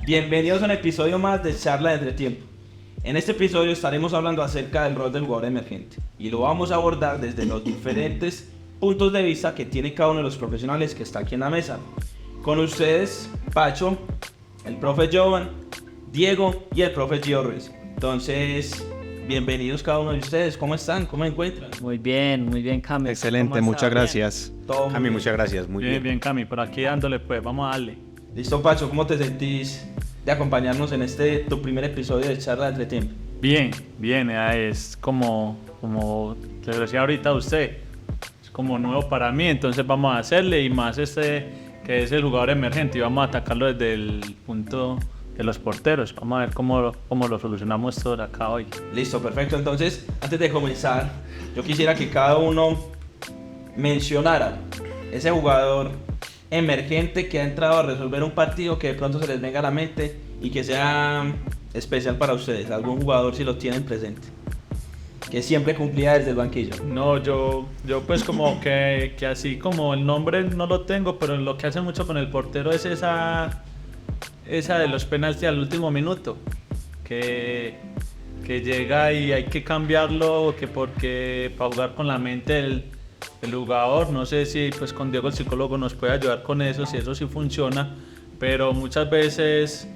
Bienvenidos a un episodio más de Charla de Entretiempo. En este episodio estaremos hablando acerca del rol del jugador emergente y lo vamos a abordar desde los diferentes puntos de vista que tiene cada uno de los profesionales que está aquí en la mesa. Con ustedes, Pacho, el profe Jovan, Diego y el profe Gio Ruiz. Entonces, bienvenidos cada uno de ustedes. ¿Cómo están? ¿Cómo se encuentran? Muy bien, Cami. Excelente, muchas gracias. Todo Cami, muchas gracias. Muy bien. Bien, Cami, por aquí dándole pues, vamos a darle. Listo, Pacho, ¿cómo te sentís de acompañarnos en tu primer episodio de Charla de Entretiempo? Bien, es como le decía ahorita a usted, es como nuevo para mí, entonces vamos a hacerle y más que es el jugador emergente y vamos a atacarlo desde el punto de los porteros. Vamos a ver cómo lo solucionamos todo acá hoy. Listo, perfecto. Entonces, antes de comenzar, yo quisiera que cada uno mencionara ese jugador emergente que ha entrado a resolver un partido que de pronto se les venga a la mente y que sea especial para ustedes. Algún jugador si lo tienen presente, que siempre cumplía desde el banquillo. No, yo pues como que así como el nombre no lo tengo, pero lo que hace mucho con el portero es esa de los penaltis al último minuto, que llega y hay que cambiarlo, que porque para jugar con la mente del jugador, no sé si pues con Diego el psicólogo nos puede ayudar con eso, si eso sí funciona, pero muchas veces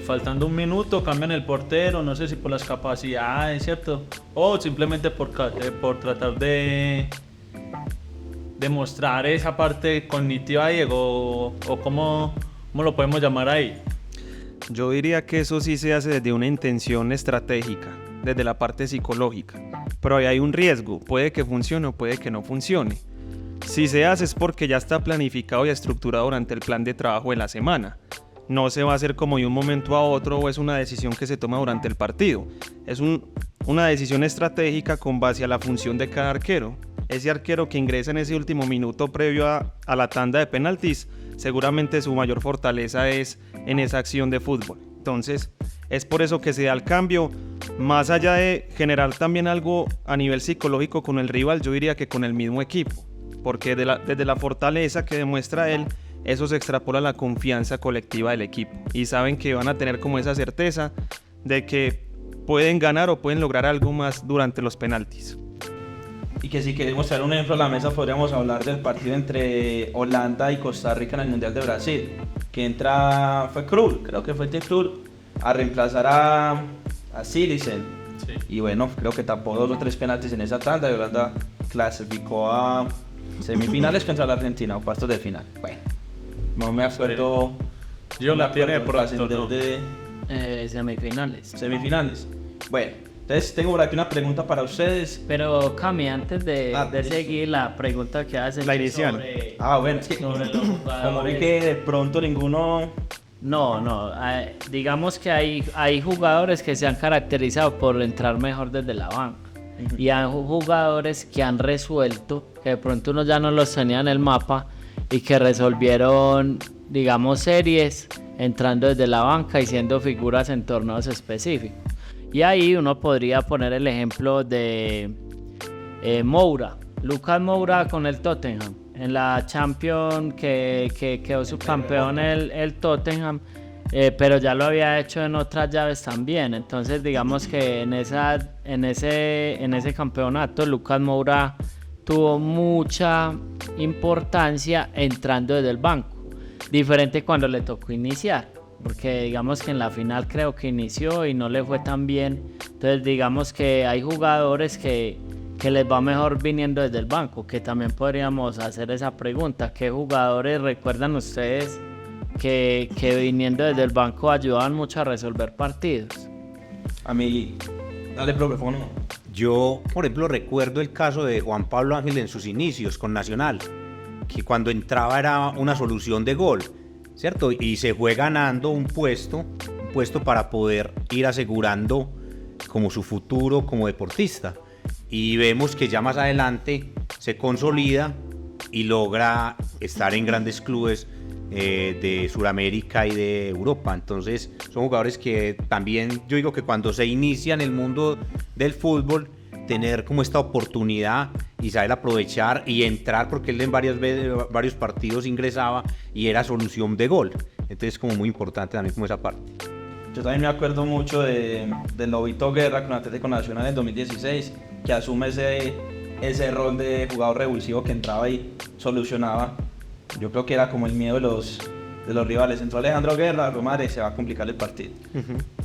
faltando un minuto cambian el portero, no sé si por las capacidades, ¿cierto? O simplemente por tratar de demostrar esa parte cognitiva de Diego, o cómo lo podemos llamar ahí. Yo diría que eso sí se hace desde una intención estratégica, desde la parte psicológica. Pero ahí hay un riesgo, puede que funcione o puede que no funcione. Si se hace es porque ya está planificado y estructurado durante el plan de trabajo de la semana. No se va a hacer como de un momento a otro o es una decisión que se toma durante el partido. Es una decisión estratégica con base a la función de cada arquero. Ese arquero que ingresa en ese último minuto previo a la tanda de penaltis, seguramente su mayor fortaleza es en esa acción de fútbol. Entonces, es por eso que se da el cambio. Más allá de generar también algo a nivel psicológico con el rival, yo diría que con el mismo equipo. Porque desde la fortaleza que demuestra él, eso se extrapola a la confianza colectiva del equipo. Y saben que van a tener como esa certeza de que pueden ganar o pueden lograr algo más durante los penaltis. Y que si queremos traer un ejemplo a la mesa, podríamos hablar del partido entre Holanda y Costa Rica en el Mundial de Brasil. Que fue Krul, creo que fue Krul, a reemplazar a Silicen. Sí. Y bueno, creo que tapó 2 o 3 penaltis en esa tanda y Holanda clasificó a semifinales contra la Argentina o cuartos de final. Bueno, no me acuerdo. Yo la tiene por ascender de Semifinales. semifinales. Bueno, entonces tengo por aquí una pregunta para ustedes. Pero Cami, antes de sí. seguir la pregunta que hacen La inicial. Bueno, es que sobre los como jugadores. vi que de pronto ninguno. No, digamos que hay jugadores que se han caracterizado por entrar mejor desde la banca. Y hay jugadores que han resuelto, que de pronto uno ya no los tenía en el mapa y que resolvieron, digamos, series entrando desde la banca y siendo figuras en torneos específicos. Y ahí uno podría poner el ejemplo de Moura, Lucas Moura con el Tottenham. En la Champions que quedó subcampeón el Tottenham, pero ya lo había hecho en otras llaves también. Entonces digamos que en ese campeonato Lucas Moura tuvo mucha importancia entrando desde el banco, diferente cuando le tocó iniciar, porque digamos que en la final creo que inició y no le fue tan bien. Entonces digamos que hay jugadores que les va mejor viniendo desde el banco, que también podríamos hacer esa pregunta. ¿Qué jugadores recuerdan ustedes que viniendo desde el banco ayudaban mucho a resolver partidos? A mí, dale, profe, ¿cómo no? Yo, por ejemplo, recuerdo el caso de Juan Pablo Ángel en sus inicios con Nacional, que cuando entraba era una solución de gol, ¿cierto? Y se fue ganando un puesto para poder ir asegurando como su futuro como deportista. Y vemos que ya más adelante se consolida y logra estar en grandes clubes de Sudamérica y de Europa. Entonces son jugadores que también, yo digo que cuando se inicia en el mundo del fútbol, tener como esta oportunidad y saber aprovechar y entrar, porque él en varios partidos ingresaba y era solución de gol. Entonces es como muy importante también como esa parte. Yo también me acuerdo mucho del Lobito Guerra con Atlético Nacional en 2016, que asume ese rol de jugador revulsivo que entraba y solucionaba. Yo creo que era como el miedo de los rivales. Entró Alejandro Guerra, Romare, se va a complicar el partido.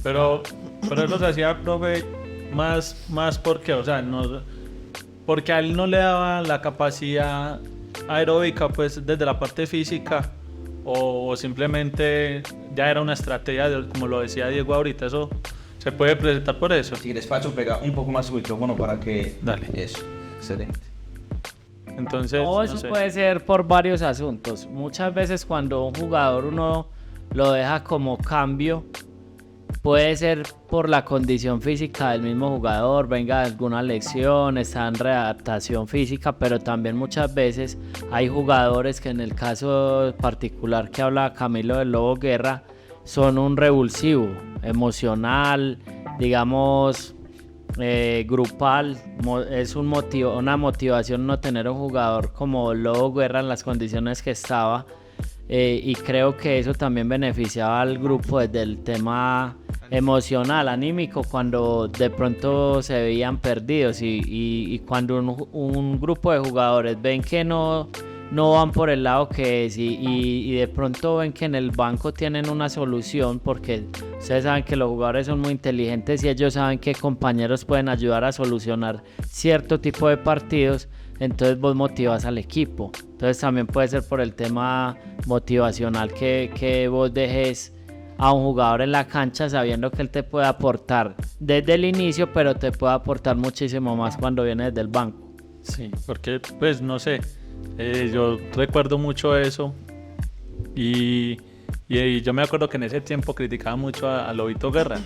Pero eso se hacía, profe, más porque, o sea, no, porque a él no le daba la capacidad aeróbica, pues, desde la parte física, o simplemente ya era una estrategia, como lo decía Diego ahorita, eso se puede presentar por eso. Si quieres, Pacho, pega un poco más su micrófono para que... Dale. Eso, excelente. Entonces, No, eso puede ser por varios asuntos. Muchas veces cuando un jugador uno lo deja como cambio, puede ser por la condición física del mismo jugador, venga alguna lesión, está en readaptación física, pero también muchas veces hay jugadores que en el caso particular que habla Camilo del Lobo Guerra, son un revulsivo emocional, digamos, grupal. Es una motivación no tener un jugador como Lobo Guerra en las condiciones que estaba, y creo que eso también beneficiaba al grupo desde el tema emocional, anímico, cuando de pronto se veían perdidos y cuando un grupo de jugadores ven que no van por el lado que es y de pronto ven que en el banco tienen una solución, porque ustedes saben que los jugadores son muy inteligentes y ellos saben que compañeros pueden ayudar a solucionar cierto tipo de partidos, entonces vos motivas al equipo. Entonces también puede ser por el tema motivacional que vos dejes a un jugador en la cancha sabiendo que él te puede aportar desde el inicio, pero te puede aportar muchísimo más cuando viene desde el banco. Sí, porque pues no sé, yo recuerdo mucho eso y yo me acuerdo que en ese tiempo criticaba mucho a Lobito Guerra,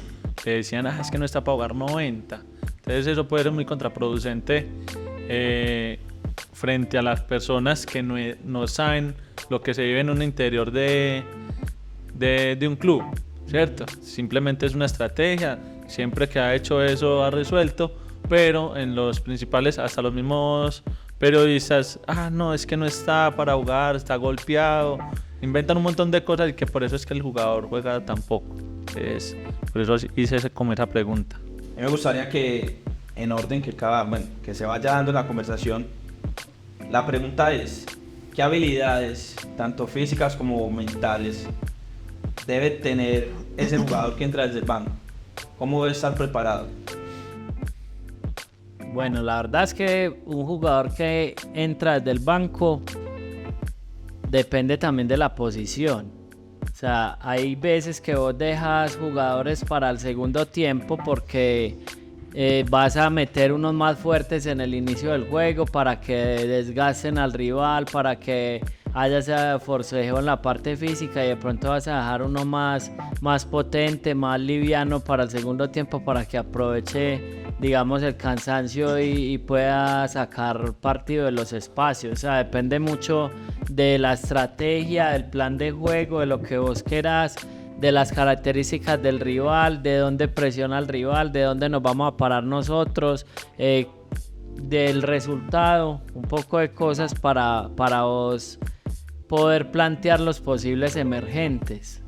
que decían, es que no está para jugar 90. Entonces eso puede ser muy contraproducente frente a las personas que no saben lo que se vive en un interior de un club, ¿cierto? Simplemente es una estrategia, siempre que ha hecho eso ha resuelto, pero en los principales, hasta los mismos periodistas, no, es que no está para jugar, está golpeado, inventan un montón de cosas y que por eso es que el jugador juega tan poco. Por eso hice como esa pregunta. A mí me gustaría que, en orden que se vaya dando la conversación, la pregunta es, ¿qué habilidades, tanto físicas como mentales, debe tener ese jugador que entra desde el banco? ¿Cómo debe estar preparado? Bueno, la verdad es que un jugador que entra desde el banco depende también de la posición. O sea, hay veces que vos dejas jugadores para el segundo tiempo porque vas a meter unos más fuertes en el inicio del juego para que desgasten al rival, para que haya ese forcejeo en la parte física, y de pronto vas a dejar uno más potente, más liviano para el segundo tiempo, para que aproveche, digamos, el cansancio y pueda sacar partido de los espacios. O sea, depende mucho de la estrategia, del plan de juego, de lo que vos querás, de las características del rival, de dónde presiona el rival, de dónde nos vamos a parar nosotros, del resultado, un poco de cosas para vos poder plantear los posibles emergentes.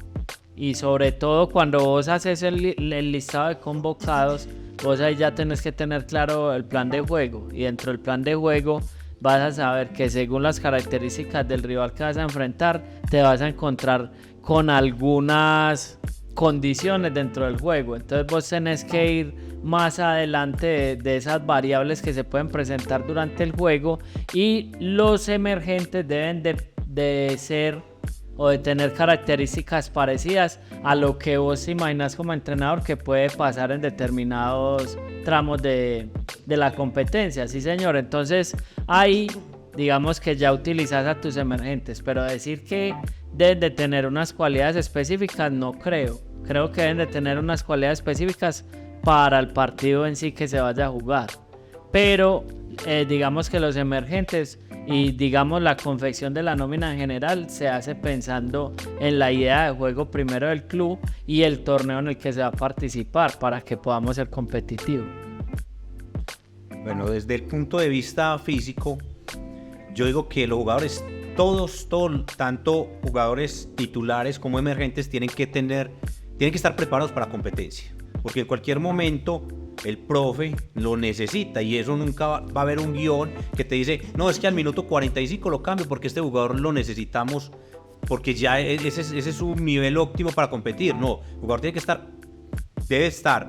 Y sobre todo cuando vos haces el listado de convocados, vos ahí ya tenés que tener claro el plan de juego, y dentro del plan de juego vas a saber que según las características del rival que vas a enfrentar, te vas a encontrar con algunas condiciones dentro del juego. Entonces vos tenés que ir más adelante de esas variables que se pueden presentar durante el juego, y los emergentes deben de ser o de tener características parecidas a lo que vos imaginas como entrenador que puede pasar en determinados tramos de la competencia. Sí, señor. Entonces ahí digamos que ya utilizas a tus emergentes, pero decir que deben de tener unas cualidades específicas no creo. Creo que deben de tener unas cualidades específicas para el partido en sí que se vaya a jugar, pero digamos que los emergentes y digamos la confección de la nómina en general se hace pensando en la idea de juego primero del club y el torneo en el que se va a participar, para que podamos ser competitivos. Bueno, desde el punto de vista físico, yo digo que los jugadores todos, tanto jugadores titulares como emergentes, tienen que estar preparados para competencia. Porque en cualquier momento el profe lo necesita y eso nunca va a haber un guión que te dice, no, es que al minuto 45 lo cambio porque este jugador lo necesitamos porque ya ese es su nivel óptimo para competir. No, el jugador debe estar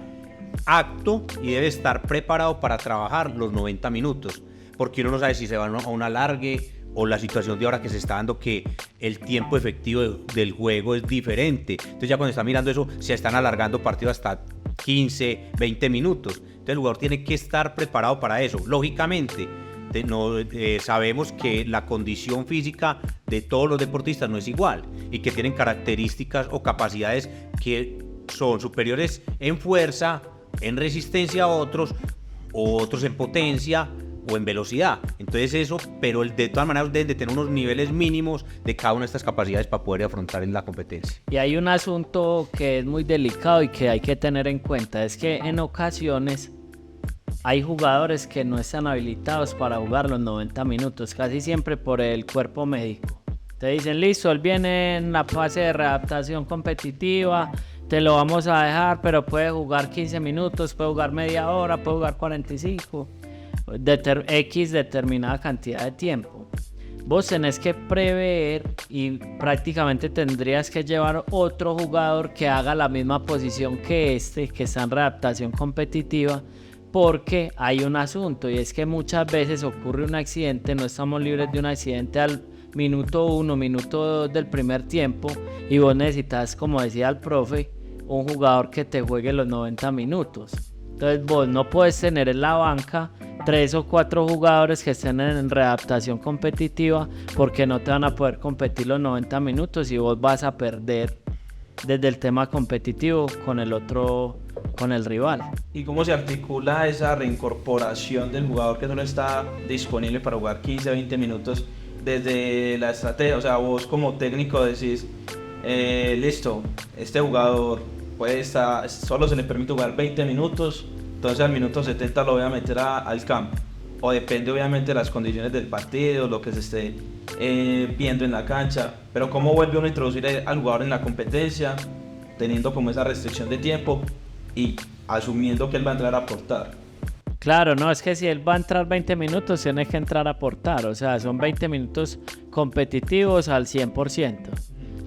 apto y debe estar preparado para trabajar los 90 minutos, porque uno no sabe si se va a un alargue o la situación de ahora que se está dando, que el tiempo efectivo del juego es diferente. Entonces ya cuando está mirando eso, se están alargando partidos hasta 15, 20 minutos. Entonces el jugador tiene que estar preparado para eso. Lógicamente, sabemos que la condición física de todos los deportistas no es igual y que tienen características o capacidades que son superiores en fuerza, en resistencia a otros, o otros en potencia o en velocidad. Entonces eso, pero de todas maneras deben de tener unos niveles mínimos de cada una de estas capacidades para poder afrontar en la competencia. Y hay un asunto que es muy delicado y que hay que tener en cuenta, es que en ocasiones hay jugadores que no están habilitados para jugar los 90 minutos, casi siempre por el cuerpo médico. Te dicen, listo, él viene en la fase de readaptación competitiva, te lo vamos a dejar, pero puede jugar 15 minutos, puede jugar media hora, puede jugar 45, X determinada cantidad de tiempo. Vos tenés que prever y prácticamente tendrías que llevar otro jugador que haga la misma posición que que está en readaptación competitiva, porque hay un asunto y es que muchas veces ocurre un accidente, no estamos libres de un accidente al minuto 1, minuto 2 del primer tiempo y vos necesitas, como decía el profe, un jugador que te juegue los 90 minutos. Entonces vos no puedes tener en la banca 3 o 4 jugadores que estén en readaptación competitiva porque no te van a poder competir los 90 minutos y vos vas a perder desde el tema competitivo con el rival. ¿Y cómo se articula esa reincorporación del jugador que no está disponible para jugar 15 o 20 minutos desde la estrategia? O sea, vos como técnico decís, listo, este jugador solo se le permite jugar 20 minutos, entonces al minuto 70 lo voy a meter al campo. O depende obviamente de las condiciones del partido, lo que se esté viendo en la cancha. Pero cómo vuelve uno a introducir al jugador en la competencia, teniendo como esa restricción de tiempo y asumiendo que él va a entrar a aportar. Claro, no, es que si él va a entrar 20 minutos, tiene que entrar a aportar. O sea, son 20 minutos competitivos al 100%.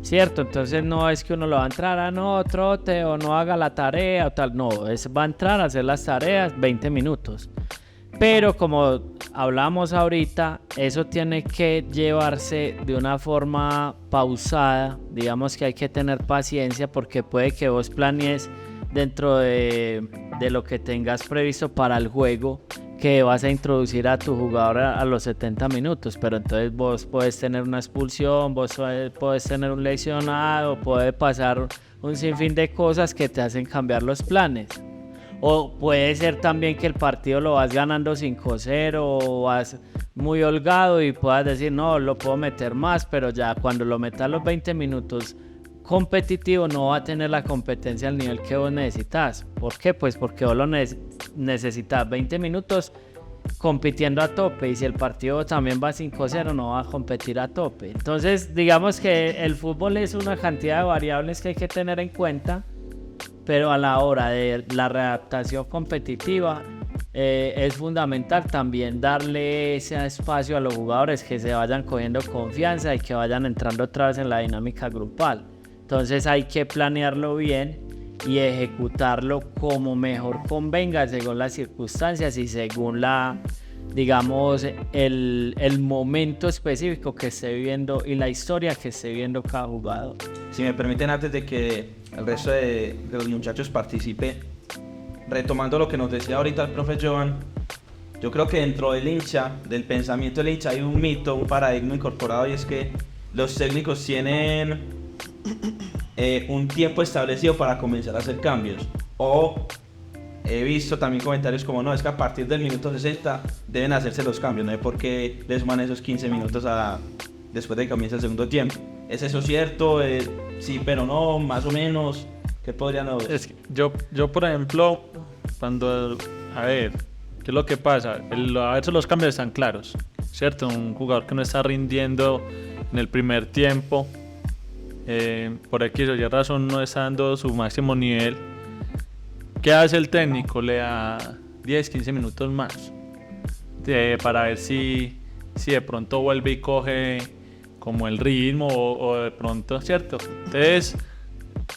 ¿Cierto? Entonces no es que uno lo va a entrar no trote o no haga la tarea o tal. No, va a entrar a hacer las tareas 20 minutos. Pero como hablamos ahorita, eso tiene que llevarse de una forma pausada. Digamos que hay que tener paciencia porque puede que vos planees dentro de lo que tengas previsto para el juego que vas a introducir a tu jugador a los 70 minutos, pero entonces vos puedes tener una expulsión, vos puedes tener un lesionado, puede pasar un sinfín de cosas que te hacen cambiar los planes. O puede ser también que el partido lo vas ganando 5-0 o vas muy holgado y puedas decir, no, lo puedo meter más, pero ya cuando lo metas los 20 minutos competitivo no va a tener la competencia al nivel que vos necesitas. ¿Por qué? Pues porque vos lo necesitas 20 minutos compitiendo a tope y si el partido también va 5-0 no va a competir a tope. Entonces digamos que el fútbol es una cantidad de variables que hay que tener en cuenta, pero a la hora de la readaptación competitiva es fundamental también darle ese espacio a los jugadores que se vayan cogiendo confianza y que vayan entrando otra vez en la dinámica grupal. Entonces hay que planearlo bien y ejecutarlo como mejor convenga según las circunstancias y según digamos, el momento específico que esté viviendo y la historia que esté viviendo cada jugador. Si me permiten, antes de que el resto de los muchachos participe, retomando lo que nos decía ahorita el profe Joan, yo creo que dentro del pensamiento del hincha hay un mito, un paradigma incorporado y es que los técnicos tienen un tiempo establecido para comenzar a hacer cambios. O he visto también comentarios como no, es que a partir del minuto 60 deben hacerse los cambios, no hay por qué les suman esos 15 minutos después de que comience el segundo tiempo. ¿Es eso cierto? Sí, pero no, más o menos. ¿Qué podrían decir? Es que yo por ejemplo, a ver, ¿qué es lo que pasa? A veces los cambios están claros, ¿cierto? Un jugador que no está rindiendo en el primer tiempo, por X o Y razón no está dando su máximo nivel, ¿qué hace el técnico? Le da 10, 15 minutos más para ver si de pronto vuelve y coge como el ritmo o de pronto, ¿cierto? Entonces,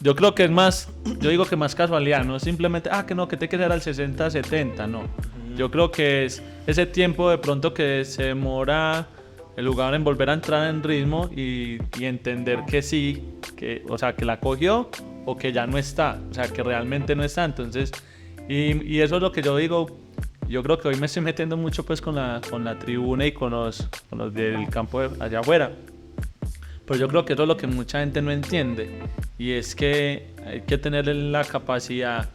yo creo que es más, yo digo que más casualidad, no simplemente, que no, que te quedara al 60, 70, no. Yo creo que es ese tiempo de pronto que se demora el jugador en volver a entrar en ritmo y entender que sí, o sea, que la cogió o que ya no está, o sea, que realmente no está. Entonces, y eso es lo que yo digo. Yo creo que hoy me estoy metiendo mucho pues con la tribuna y con los del campo allá afuera. Pero yo creo que eso es lo que mucha gente no entiende. Y es que hay que tener la capacidad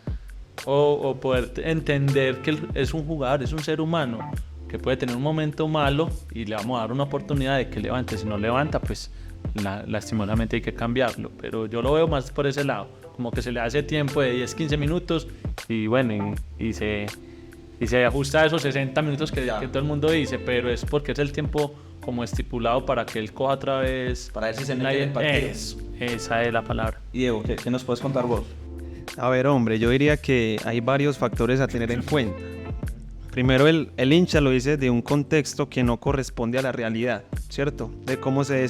o poder entender que es un jugador, es un ser humano, que puede tener un momento malo y le vamos a dar una oportunidad de que levante. Si no levanta, pues lastimosamente hay que cambiarlo. Pero yo lo veo más por ese lado, como que se le hace tiempo de 10, 15 minutos y bueno, y se ajusta a esos 60 minutos que todo el mundo dice, pero es porque es el tiempo como estipulado para que él coja otra vez. Para ver si se mete en el partido. Esa es la palabra. Y Diego, ¿qué nos puedes contar vos? A ver, hombre, yo diría que hay varios factores a tener en cuenta. Primero, el hincha lo dice de un contexto que no corresponde a la realidad, ¿cierto? De cómo se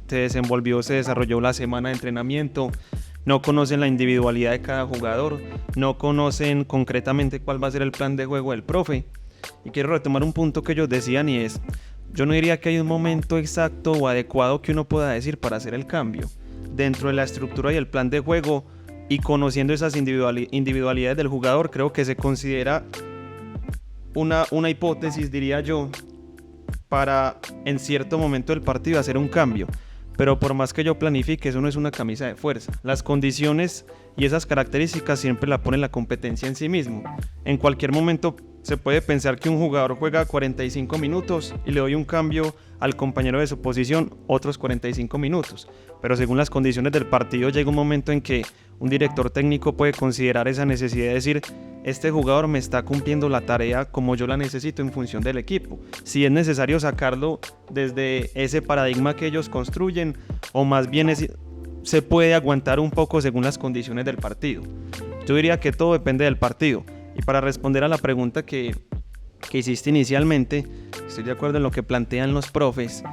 desenvolvió, se desarrolló la semana de entrenamiento. No conocen la individualidad de cada jugador, no conocen concretamente cuál va a ser el plan de juego del profe. Y quiero retomar un punto que ellos decían y es, yo no diría que hay un momento exacto o adecuado que uno pueda decir para hacer el cambio. Dentro de la estructura y el plan de juego y conociendo esas individualidades del jugador, creo que se considera una hipótesis, diría yo, para en cierto momento del partido hacer un cambio. Pero por más que yo planifique, eso no es una camisa de fuerza. Las condiciones y esas características siempre la pone la competencia en sí mismo. En cualquier momento se puede pensar que un jugador juega 45 minutos y le doy un cambio al compañero de su posición, otros 45 minutos. Pero según las condiciones del partido llega un momento en que un director técnico puede considerar esa necesidad de decir, este jugador me está cumpliendo la tarea como yo la necesito en función del equipo. Si es necesario sacarlo desde ese paradigma que ellos construyen, o más bien se puede aguantar un poco según las condiciones del partido. Yo diría que todo depende del partido. Y para responder a la pregunta que hiciste inicialmente, estoy de acuerdo en lo que plantean los profes.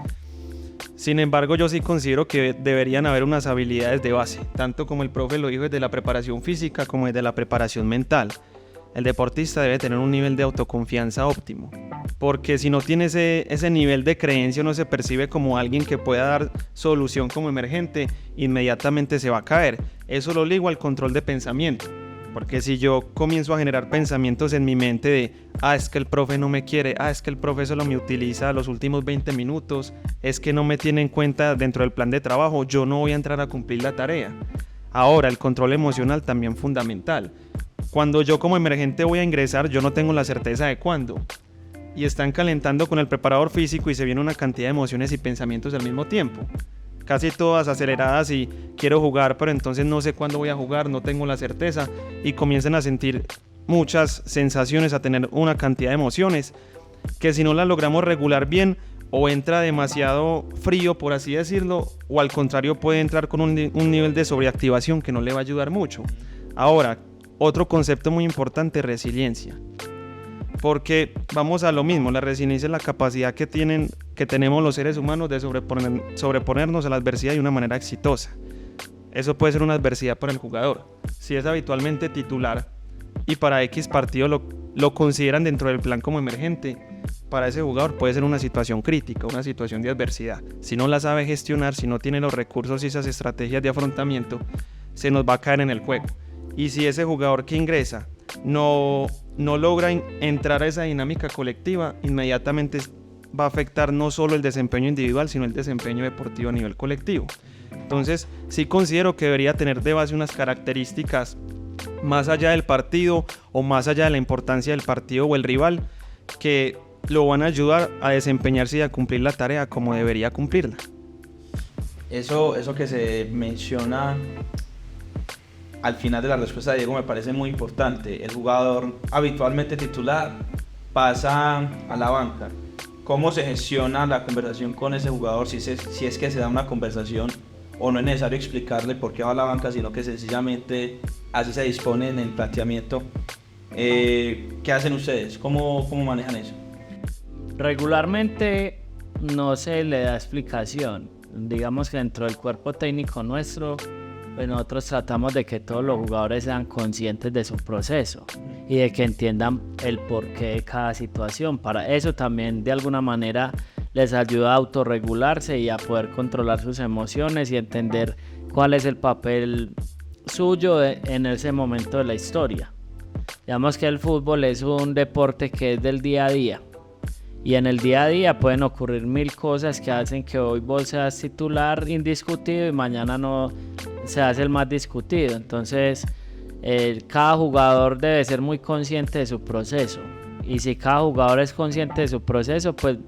Sin embargo, yo sí considero que deberían haber unas habilidades de base, tanto como el profe lo dijo desde la preparación física como desde la preparación mental. El deportista debe tener un nivel de autoconfianza óptimo, porque si no tiene ese nivel de creencia, no se percibe como alguien que pueda dar solución como emergente, inmediatamente se va a caer. Eso lo ligo al control de pensamiento, porque si yo comienzo a generar pensamientos en mi mente de es que el profe no me quiere, es que el profe solo me utiliza los últimos 20 minutos, es que no me tiene en cuenta dentro del plan de trabajo, yo no voy a entrar a cumplir la tarea. Ahora, el control emocional también fundamental. Cuando yo como emergente voy a ingresar, yo no tengo la certeza de cuándo. Y están calentando con el preparador físico y se viene una cantidad de emociones y pensamientos al mismo tiempo. Casi todas aceleradas y quiero jugar, pero entonces no sé cuándo voy a jugar, no tengo la certeza. Y comienzan a sentir muchas sensaciones, a tener una cantidad de emociones que si no las logramos regular bien, o entra demasiado frío, por así decirlo, o al contrario puede entrar con un nivel de sobreactivación que no le va a ayudar mucho. Ahora, otro concepto muy importante, resiliencia. Porque vamos a lo mismo, la resiliencia es la capacidad que tenemos los seres humanos de sobreponernos a la adversidad de una manera exitosa. Eso puede ser una adversidad para el jugador. Si es habitualmente titular y para X partido lo consideran dentro del plan como emergente, para ese jugador puede ser una situación crítica, una situación de adversidad. Si no la sabe gestionar, si no tiene los recursos y esas estrategias de afrontamiento, se nos va a caer en el juego. Y si ese jugador que ingresa no logra entrar a esa dinámica colectiva, inmediatamente va a afectar no solo el desempeño individual, sino el desempeño deportivo a nivel colectivo. Entonces, sí considero que debería tener de base unas características más allá del partido o más allá de la importancia del partido o el rival, que lo van a ayudar a desempeñarse y a cumplir la tarea como debería cumplirla. Eso que se menciona al final de la respuesta de Diego me parece muy importante. El jugador habitualmente titular pasa a la banca cómo se gestiona la conversación con ese jugador, si es que se da una conversación o no es necesario explicarle por qué va a la banca, sino que sencillamente así se dispone en el planteamiento. ¿Qué hacen ustedes? ¿Cómo manejan eso? Regularmente no se le da explicación. Digamos que dentro del cuerpo técnico nuestro, pues nosotros tratamos de que todos los jugadores sean conscientes de su proceso y de que entiendan el porqué de cada situación. Para eso también de alguna manera les ayuda a autorregularse y a poder controlar sus emociones y entender cuál es el papel suyo en ese momento de la historia. Digamos que el fútbol es un deporte que es del día a día. Y en el día a día pueden ocurrir 1000 cosas que hacen que hoy vos seas titular indiscutido y mañana no seas el más discutido. Entonces, cada jugador debe ser muy consciente de su proceso. Y si cada jugador es consciente de su proceso, pues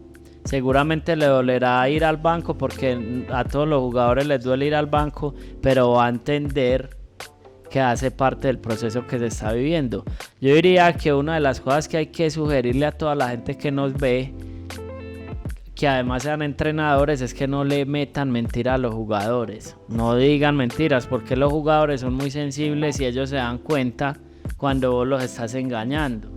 seguramente le dolerá ir al banco, porque a todos los jugadores les duele ir al banco, pero va a entender que hace parte del proceso que se está viviendo. Yo diría que una de las cosas que hay que sugerirle a toda la gente que nos ve, que además sean entrenadores, es que no le metan mentira a los jugadores. No digan mentiras, porque los jugadores son muy sensibles y ellos se dan cuenta cuando vos los estás engañando.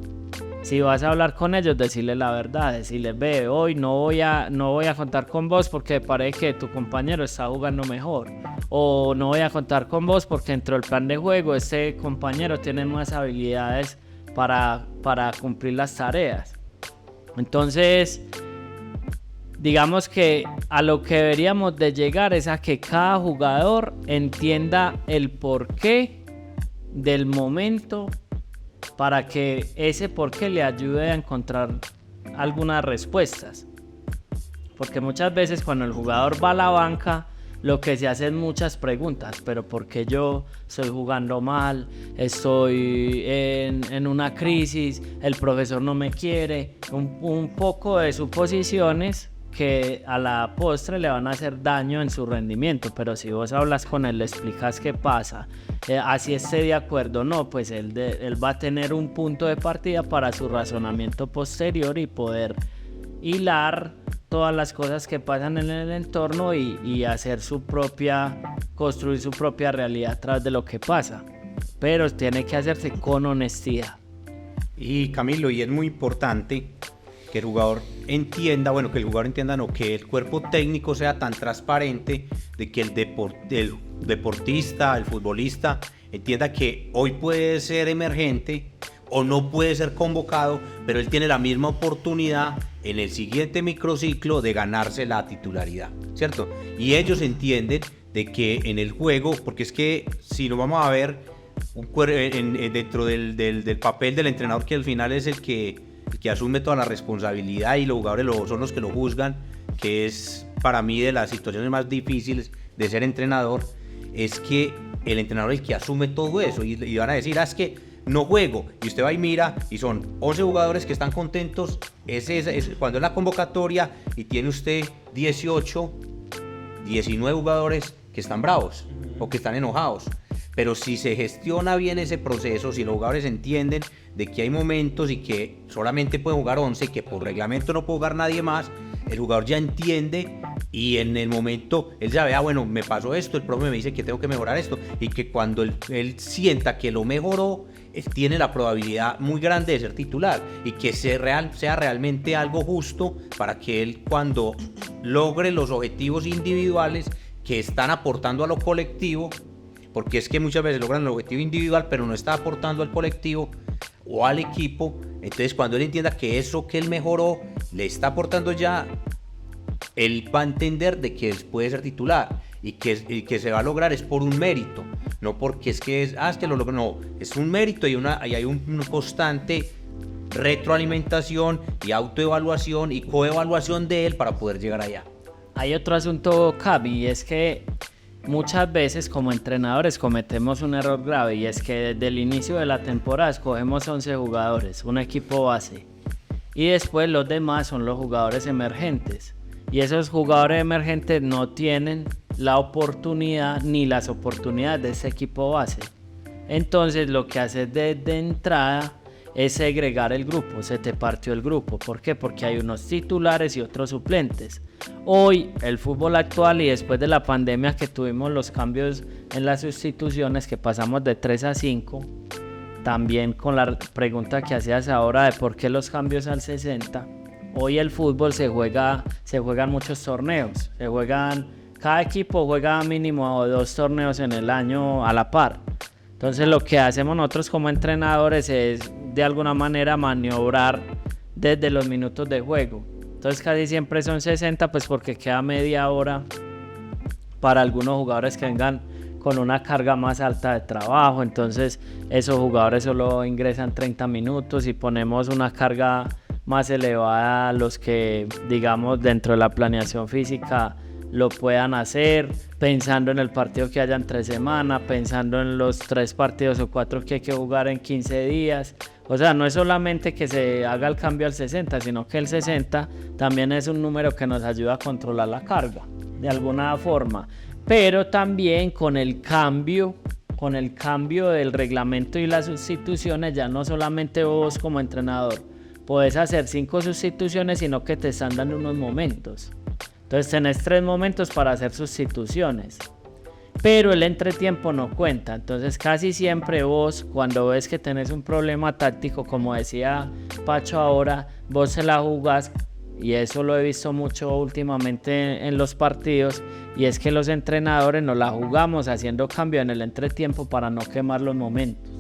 Si vas a hablar con ellos, decirles la verdad, decirles, ve, hoy no voy a contar con vos porque parece que tu compañero está jugando mejor. O no voy a contar con vos porque dentro del plan de juego este compañero tiene más habilidades para cumplir las tareas. Entonces, digamos que a lo que deberíamos de llegar es a que cada jugador entienda el porqué del momento, para que ese porqué le ayude a encontrar algunas respuestas. Porque muchas veces cuando el jugador va a la banca, lo que se hace es muchas preguntas. Pero ¿por qué yo estoy jugando mal? Estoy en una crisis, el profesor no me quiere. Un poco de suposiciones que a la postre le van a hacer daño en su rendimiento. Pero si vos hablas con él, le explicas qué pasa, así esté de acuerdo o no, pues él va a tener un punto de partida para su razonamiento posterior y poder hilar todas las cosas que pasan en el entorno y hacer construir su propia realidad a través de lo que pasa. Pero tiene que hacerse con honestidad. Y Camilo, y es muy importante que el jugador entienda, que el cuerpo técnico sea tan transparente, de que el deportista, el futbolista, entienda que hoy puede ser emergente o no puede ser convocado, pero él tiene la misma oportunidad en el siguiente microciclo de ganarse la titularidad, ¿cierto? Y ellos entienden de que en el juego, porque es que si nos vamos a ver dentro del papel del entrenador, que al final es el que asume toda la responsabilidad, y los jugadores son los que lo juzgan, que es para mí de las situaciones más difíciles de ser entrenador, es que el entrenador es el que asume todo eso, y van a decir, es que no juego, y usted va y mira y son 11 jugadores que están contentos, cuando es la convocatoria, y tiene usted 18, 19 jugadores que están bravos o que están enojados. Pero si se gestiona bien ese proceso, si los jugadores entienden de que hay momentos y que solamente pueden jugar 11, que por reglamento no puede jugar nadie más, el jugador ya entiende, y en el momento él sabe, me pasó esto, el profe me dice que tengo que mejorar esto, y que cuando él sienta que lo mejoró, tiene la probabilidad muy grande de ser titular, y que sea realmente algo justo para que él, cuando logre los objetivos individuales que están aportando a lo colectivo, porque es que muchas veces logran el objetivo individual pero no está aportando al colectivo o al equipo, entonces cuando él entienda que eso que él mejoró le está aportando ya, él va a entender de que él puede ser titular, y que se va a lograr es por un mérito, no porque es que lo logró, no, es un mérito, y hay un constante retroalimentación y autoevaluación y coevaluación de él para poder llegar allá. Hay otro asunto, Cavi, y es que muchas veces como entrenadores cometemos un error grave, y es que desde el inicio de la temporada escogemos 11 jugadores, un equipo base, y después los demás son los jugadores emergentes, y esos jugadores emergentes no tienen la oportunidad ni las oportunidades de ese equipo base. Entonces lo que haces desde entrada es segregar el grupo, se te partió el grupo. ¿Por qué? Porque hay unos titulares y otros suplentes. Hoy el fútbol actual y después de la pandemia que tuvimos los cambios en las sustituciones, que pasamos de 3 a 5, también con la pregunta que hacías ahora de por qué los cambios al 60, hoy el fútbol se juegan muchos torneos, cada equipo juega mínimo 2 torneos en el año a la par. Entonces lo que hacemos nosotros como entrenadores es de alguna manera maniobrar desde los minutos de juego. Entonces casi siempre son 60, pues porque queda media hora para algunos jugadores que vengan con una carga más alta de trabajo. Entonces esos jugadores solo ingresan 30 minutos y ponemos una carga más elevada a los que, digamos, dentro de la planeación física lo puedan hacer, pensando en el partido que haya entre semana, pensando en los 3 partidos o 4 que hay que jugar en 15 días. O sea, no es solamente que se haga el cambio al 60, sino que el 60 también es un número que nos ayuda a controlar la carga, de alguna forma. Pero también con el cambio del reglamento y las sustituciones, ya no solamente vos como entrenador podés hacer 5 sustituciones, sino que te están dando unos momentos. Entonces tenés 3 momentos para hacer sustituciones, pero el entretiempo no cuenta. Entonces casi siempre vos, cuando ves que tenés un problema táctico, como decía Pacho ahora, vos se la jugás, y eso lo he visto mucho últimamente en los partidos, y es que los entrenadores nos la jugamos haciendo cambio en el entretiempo para no quemar los momentos.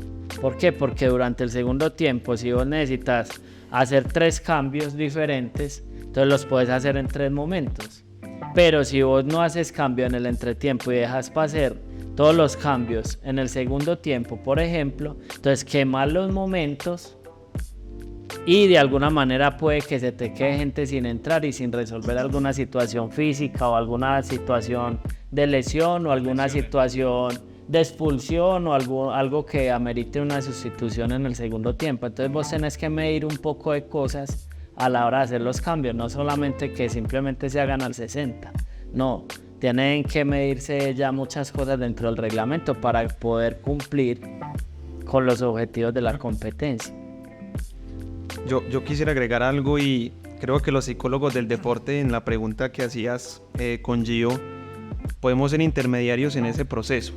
¿Por qué? Porque durante el segundo tiempo, si vos necesitas hacer 3 cambios diferentes, entonces los puedes hacer en 3 momentos. Pero si vos no haces cambio en el entretiempo y dejas pasar todos los cambios en el segundo tiempo, por ejemplo, entonces quemas los momentos y de alguna manera puede que se te quede gente sin entrar y sin resolver alguna situación física o alguna situación de lesión o alguna situación de expulsión o algo que amerite una sustitución en el segundo tiempo. Entonces vos tenés que medir un poco de cosas a la hora de hacer los cambios, no solamente que simplemente se hagan al 60, no, tienen que medirse ya muchas cosas dentro del reglamento para poder cumplir con los objetivos de la competencia. Yo quisiera agregar algo, y creo que los psicólogos del deporte, en la pregunta que hacías con Gio, podemos ser intermediarios en ese proceso.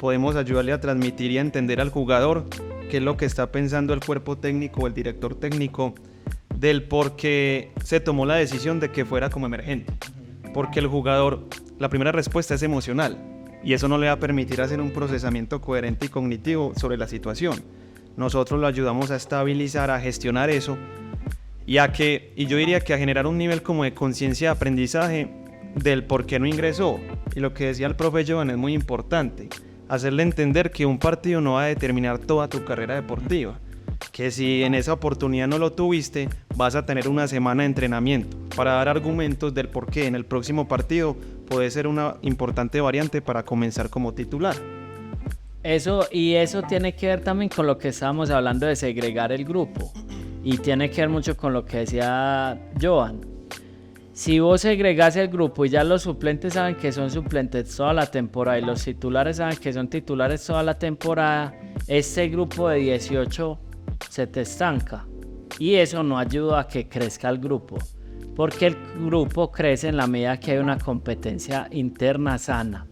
Podemos ayudarle a transmitir y a entender al jugador qué es lo que está pensando el cuerpo técnico o el director técnico del por qué se tomó la decisión de que fuera como emergente. Porque el jugador, la primera respuesta es emocional, y eso no le va a permitir hacer un procesamiento coherente y cognitivo sobre la situación. Nosotros lo ayudamos a estabilizar, a gestionar eso, y yo diría que a generar un nivel como de conciencia de aprendizaje del por qué no ingresó. Y lo que decía el profe Joan es muy importante, hacerle entender que un partido no va a determinar toda tu carrera deportiva, que si en esa oportunidad no lo tuviste, vas a tener una semana de entrenamiento para dar argumentos del por qué en el próximo partido puede ser una importante variante para comenzar como titular. Eso tiene que ver también con lo que estábamos hablando de segregar el grupo, y tiene que ver mucho con lo que decía Joan. Si vos segregás el grupo y ya los suplentes saben que son suplentes toda la temporada y los titulares saben que son titulares toda la temporada, este grupo de 18 se te estanca, y eso no ayuda a que crezca el grupo, porque el grupo crece en la medida que hay una competencia interna sana,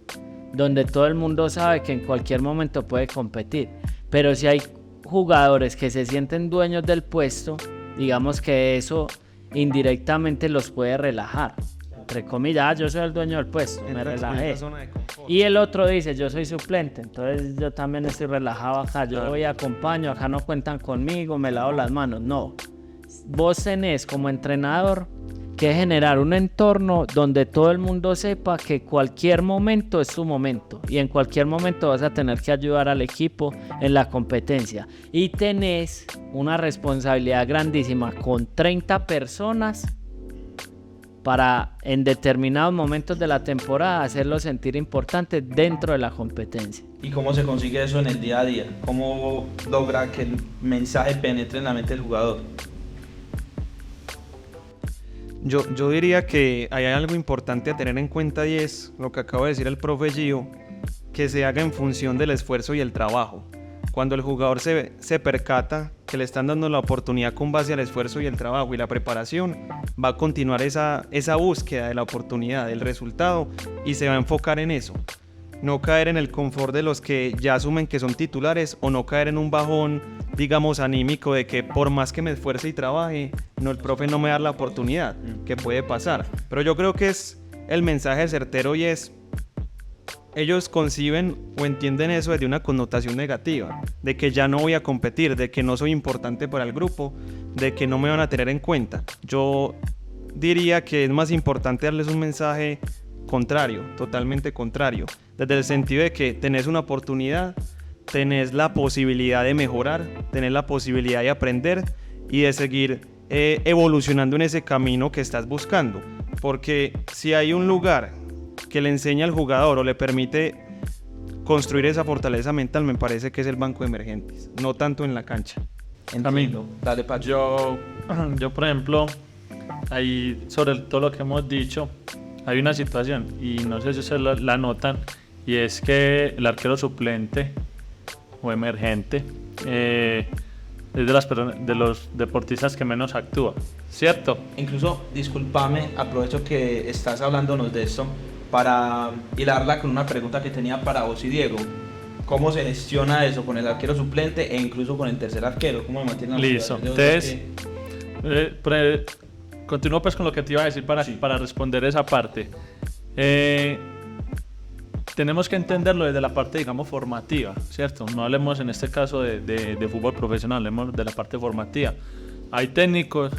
donde todo el mundo sabe que en cualquier momento puede competir. Pero si hay jugadores que se sienten dueños del puesto, digamos que eso indirectamente los puede relajar, entre comillas, yo soy el dueño del puesto, me relajé. Y el otro dice, yo soy suplente, entonces yo también estoy relajado acá, yo voy y acompaño, acá no cuentan conmigo, me lavo las manos. No, vos tenés como entrenador que generar un entorno donde todo el mundo sepa que cualquier momento es tu momento, y en cualquier momento vas a tener que ayudar al equipo en la competencia, y tenés una responsabilidad grandísima con 30 personas para en determinados momentos de la temporada hacerlos sentir importantes dentro de la competencia. ¿Y cómo se consigue eso en el día a día? ¿Cómo logra que el mensaje penetre en la mente del jugador? Yo diría que hay algo importante a tener en cuenta, y es lo que acaba de decir el profe Gio, que se haga en función del esfuerzo y el trabajo. Cuando el jugador se percata que le están dando la oportunidad con base al esfuerzo y el trabajo y la preparación, va a continuar esa búsqueda de la oportunidad, del resultado, y se va a enfocar en eso. No caer en el confort de los que ya asumen que son titulares, o no caer en un bajón, digamos, anímico de que por más que me esfuerce y trabaje, no, el profe no me da la oportunidad, que puede pasar. Pero yo creo que es el mensaje certero, y es: ellos conciben o entienden eso desde una connotación negativa, de que ya no voy a competir, de que no soy importante para el grupo, de que no me van a tener en cuenta. Yo diría que es más importante darles un mensaje contrario, totalmente contrario, desde el sentido de que tenés una oportunidad, tenés la posibilidad de mejorar, tenés la posibilidad de aprender y de seguir evolucionando en ese camino que estás buscando. Porque si hay un lugar que le enseña al jugador o le permite construir esa fortaleza mental, me parece que es el banco de emergentes, no tanto en la cancha. Entiendo. Dale, Pacho. Yo, por ejemplo, ahí sobre todo lo que hemos dicho, hay una situación, y no sé si ustedes la notan, y es que el arquero suplente o emergente es de los deportistas que menos actúa, ¿cierto? Incluso, discúlpame, aprovecho que estás hablándonos de esto para hilarla con una pregunta que tenía para vos y Diego. ¿Cómo se gestiona eso con el arquero suplente e incluso con el tercer arquero? ¿Cómo mantienen la Listo. motivación? Entonces, continúo pues con lo que te iba a decir para responder esa parte. Tenemos que entenderlo desde la parte, digamos, formativa, ¿cierto? No hablemos en este caso de fútbol profesional, hablemos de la parte formativa. Hay técnicos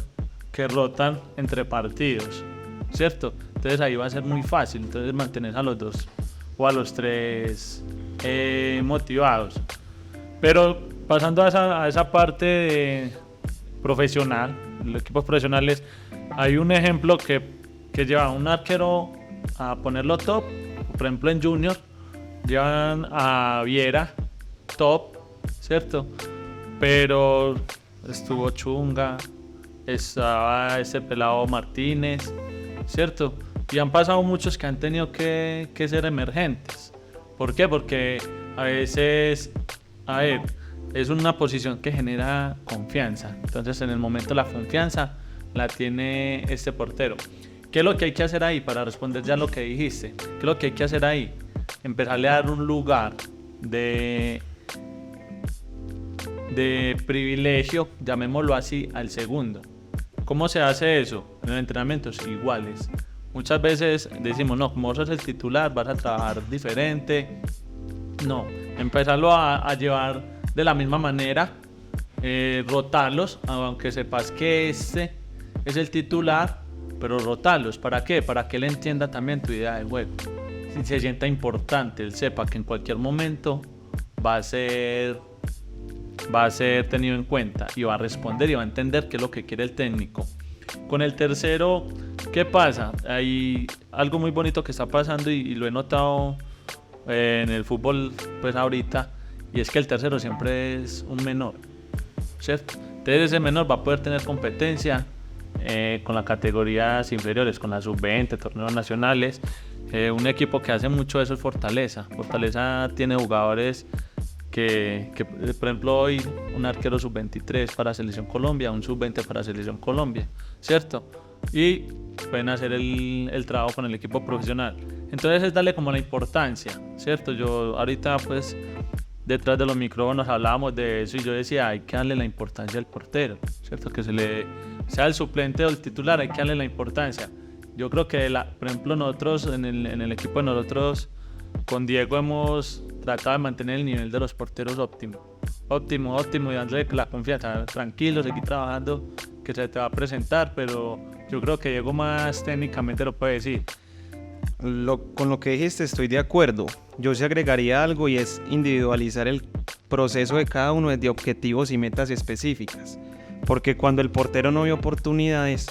que rotan entre partidos, ¿cierto? Entonces ahí va a ser muy fácil, entonces mantener a los dos o a los tres motivados. Pero pasando a esa parte profesional, los equipos profesionales, hay un ejemplo que lleva a un arquero a ponerlo top. Por ejemplo, en Junior llevan a Viera top, ¿cierto? Pero estuvo Chunga, estaba ese pelado Martínez, ¿cierto? Y han pasado muchos que han tenido que ser emergentes. ¿Por qué? Porque a veces, es una posición que genera confianza. Entonces, en el momento la confianza la tiene este portero. ¿Qué es lo que hay que hacer ahí? Para responder ya lo que dijiste, ¿qué es lo que hay que hacer ahí? Empezarle a dar un lugar de privilegio, llamémoslo así, al segundo. ¿Cómo se hace eso? En los entrenamientos iguales. Muchas veces decimos, no, como vos sos el titular, vas a trabajar diferente. No, empezarlo a llevar de la misma manera, rotarlos, aunque sepas que este es el titular, pero rotarlos. ¿Para qué? Para que él entienda también tu idea de juego. Si se sienta importante, él sepa que en cualquier momento va a ser tenido en cuenta y va a responder y va a entender qué es lo que quiere el técnico. Con el tercero, ¿qué pasa? Hay algo muy bonito que está pasando y lo he notado en el fútbol pues ahorita, y es que el tercero siempre es un menor, ¿cierto? Entonces ese menor va a poder tener competencia con las categorías inferiores, con la sub-20, torneos nacionales. Un equipo que hace mucho eso es Fortaleza. Fortaleza tiene jugadores que por ejemplo, hoy un arquero sub-23 para Selección Colombia, un sub-20 para Selección Colombia, ¿cierto? Y pueden hacer el trabajo con el equipo profesional. Entonces es darle como la importancia, ¿cierto? Yo ahorita pues detrás de los micrófonos hablábamos de eso y yo decía, hay que darle la importancia al portero, ¿cierto? Que sea el suplente o el titular, hay que darle la importancia. Yo creo que, por ejemplo, nosotros en el equipo de nosotros, con Diego hemos tratado de mantener el nivel de los porteros óptimo, y darle la confianza, tranquilo, seguir trabajando, que se te va a presentar, pero yo creo que Diego más técnicamente lo puede decir. Con lo que dijiste estoy de acuerdo. Yo sí agregaría algo, y es individualizar el proceso de cada uno desde objetivos y metas específicas. Porque cuando el portero no ve oportunidades,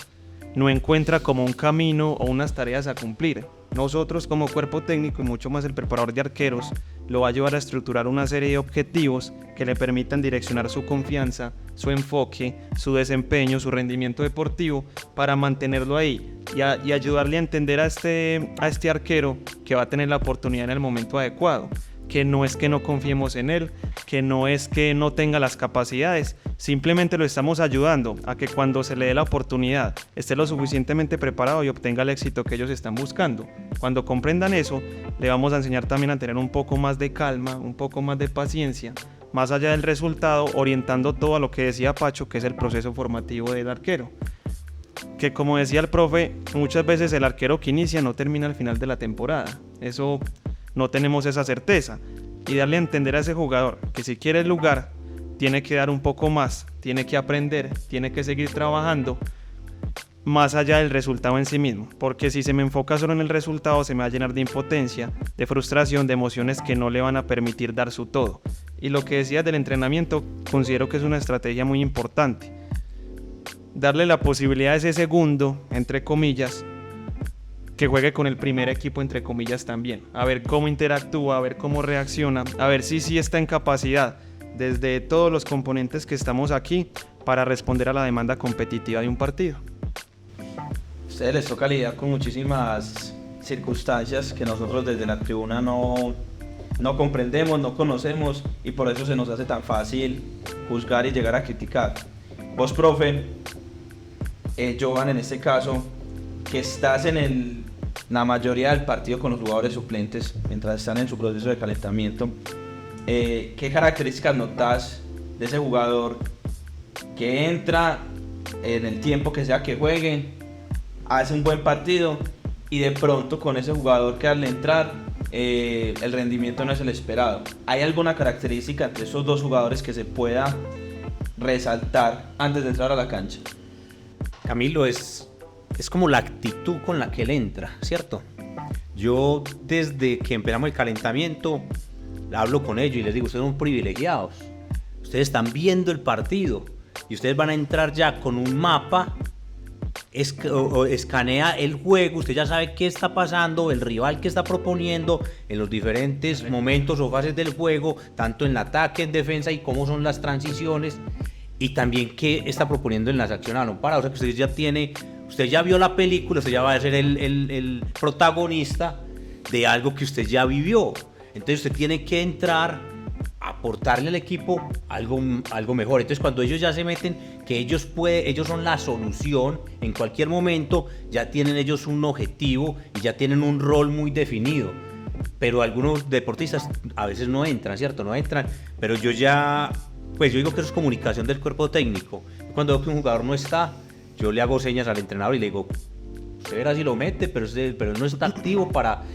no encuentra como un camino o unas tareas a cumplir. Nosotros como cuerpo técnico, y mucho más el preparador de arqueros, lo va a llevar a estructurar una serie de objetivos que le permitan direccionar su confianza, su enfoque, su desempeño, su rendimiento deportivo, para mantenerlo ahí y ayudarle a entender a este arquero que va a tener la oportunidad en el momento adecuado. que no es que no confiemos en él, que no es que no tenga las capacidades, simplemente lo estamos ayudando a que cuando se le dé la oportunidad esté lo suficientemente preparado y obtenga el éxito que ellos están buscando. Cuando comprendan eso, le vamos a enseñar también a tener un poco más de calma, un poco más de paciencia, más allá del resultado, orientando todo a lo que decía Pacho, que es el proceso formativo del arquero. Que como decía el profe, muchas veces el arquero que inicia no termina al final de la temporada. Eso no tenemos esa certeza. Y darle a entender a ese jugador que si quiere el lugar, tiene que dar un poco más, tiene que aprender, tiene que seguir trabajando, más allá del resultado en sí mismo. Porque si se me enfoca solo en el resultado, se me va a llenar de impotencia, de frustración, de emociones que no le van a permitir dar su todo. Y lo que decías del entrenamiento, considero que es una estrategia muy importante. Darle la posibilidad a ese segundo, entre comillas, que juegue con el primer equipo, entre comillas, también. A ver cómo interactúa, a ver cómo reacciona, a ver si sí está en capacidad, desde todos los componentes que estamos aquí, para responder a la demanda competitiva de un partido. A ustedes les toca lidiar con muchísimas circunstancias que nosotros desde la tribuna no comprendemos, no conocemos, y por eso se nos hace tan fácil juzgar y llegar a criticar. Vos, profe, Jovan, en este caso, que estás en la mayoría del partido con los jugadores suplentes mientras están en su proceso de calentamiento, ¿qué características notas de ese jugador que entra en el tiempo que sea que juegue, hace un buen partido y de pronto con ese jugador que al entrar el rendimiento no es el esperado? ¿Hay alguna característica entre esos dos jugadores que se pueda resaltar antes de entrar a la cancha? Camilo, es como la actitud con la que él entra, ¿cierto? Yo desde que empezamos el calentamiento hablo con ellos y les digo, ustedes son privilegiados, ustedes están viendo el partido y ustedes van a entrar ya con un mapa, escanea el juego, usted ya sabe qué está pasando, el rival que está proponiendo en los diferentes momentos o fases del juego, tanto en el ataque, en defensa, y cómo son las transiciones, y también qué está proponiendo en las acciones a balón parado. O sea que usted ya vio la película, usted ya va a ser el protagonista de algo que usted ya vivió. Entonces usted tiene que entrar a aportarle al equipo algo mejor. Entonces cuando ellos ya se meten, que ellos son la solución en cualquier momento, ya tienen ellos un objetivo y ya tienen un rol muy definido. Pero algunos deportistas a veces no entran, ¿cierto? No entran, pero yo digo que eso es comunicación del cuerpo técnico. Cuando veo que un jugador no está, yo le hago señas al entrenador y le digo, usted verá si lo mete, pero él no está activo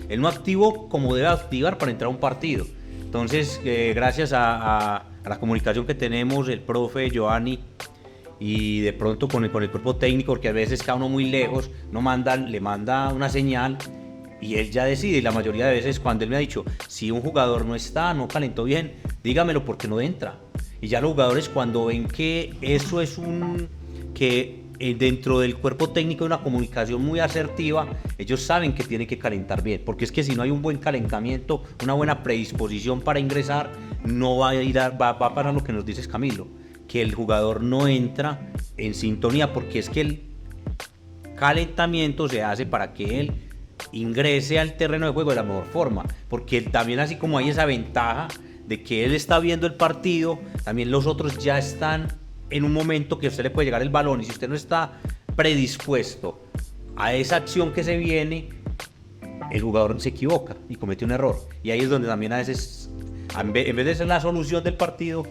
él no activó como debe activar para entrar a un partido. Entonces, gracias a la comunicación que tenemos, el profe Giovanni, y de pronto con el cuerpo técnico, porque a veces cada uno muy lejos, le manda una señal y él ya decide. Y la mayoría de veces cuando él me ha dicho, si un jugador no está, no calentó bien, dígamelo porque no entra. Y ya los jugadores, cuando ven que eso es dentro del cuerpo técnico hay una comunicación muy asertiva, ellos saben que tienen que calentar bien, porque es que si no hay un buen calentamiento, una buena predisposición para ingresar, no va a parar lo que nos dices, Camilo, que el jugador no entra en sintonía, porque es que el calentamiento se hace para que él ingrese al terreno de juego de la mejor forma, porque también así como hay esa ventaja de que él está viendo el partido, también los otros ya están en un momento que a usted le puede llegar el balón, y si usted no está predispuesto a esa acción que se viene, el jugador se equivoca y comete un error. Y ahí es donde también a veces, en vez de ser la solución del partido,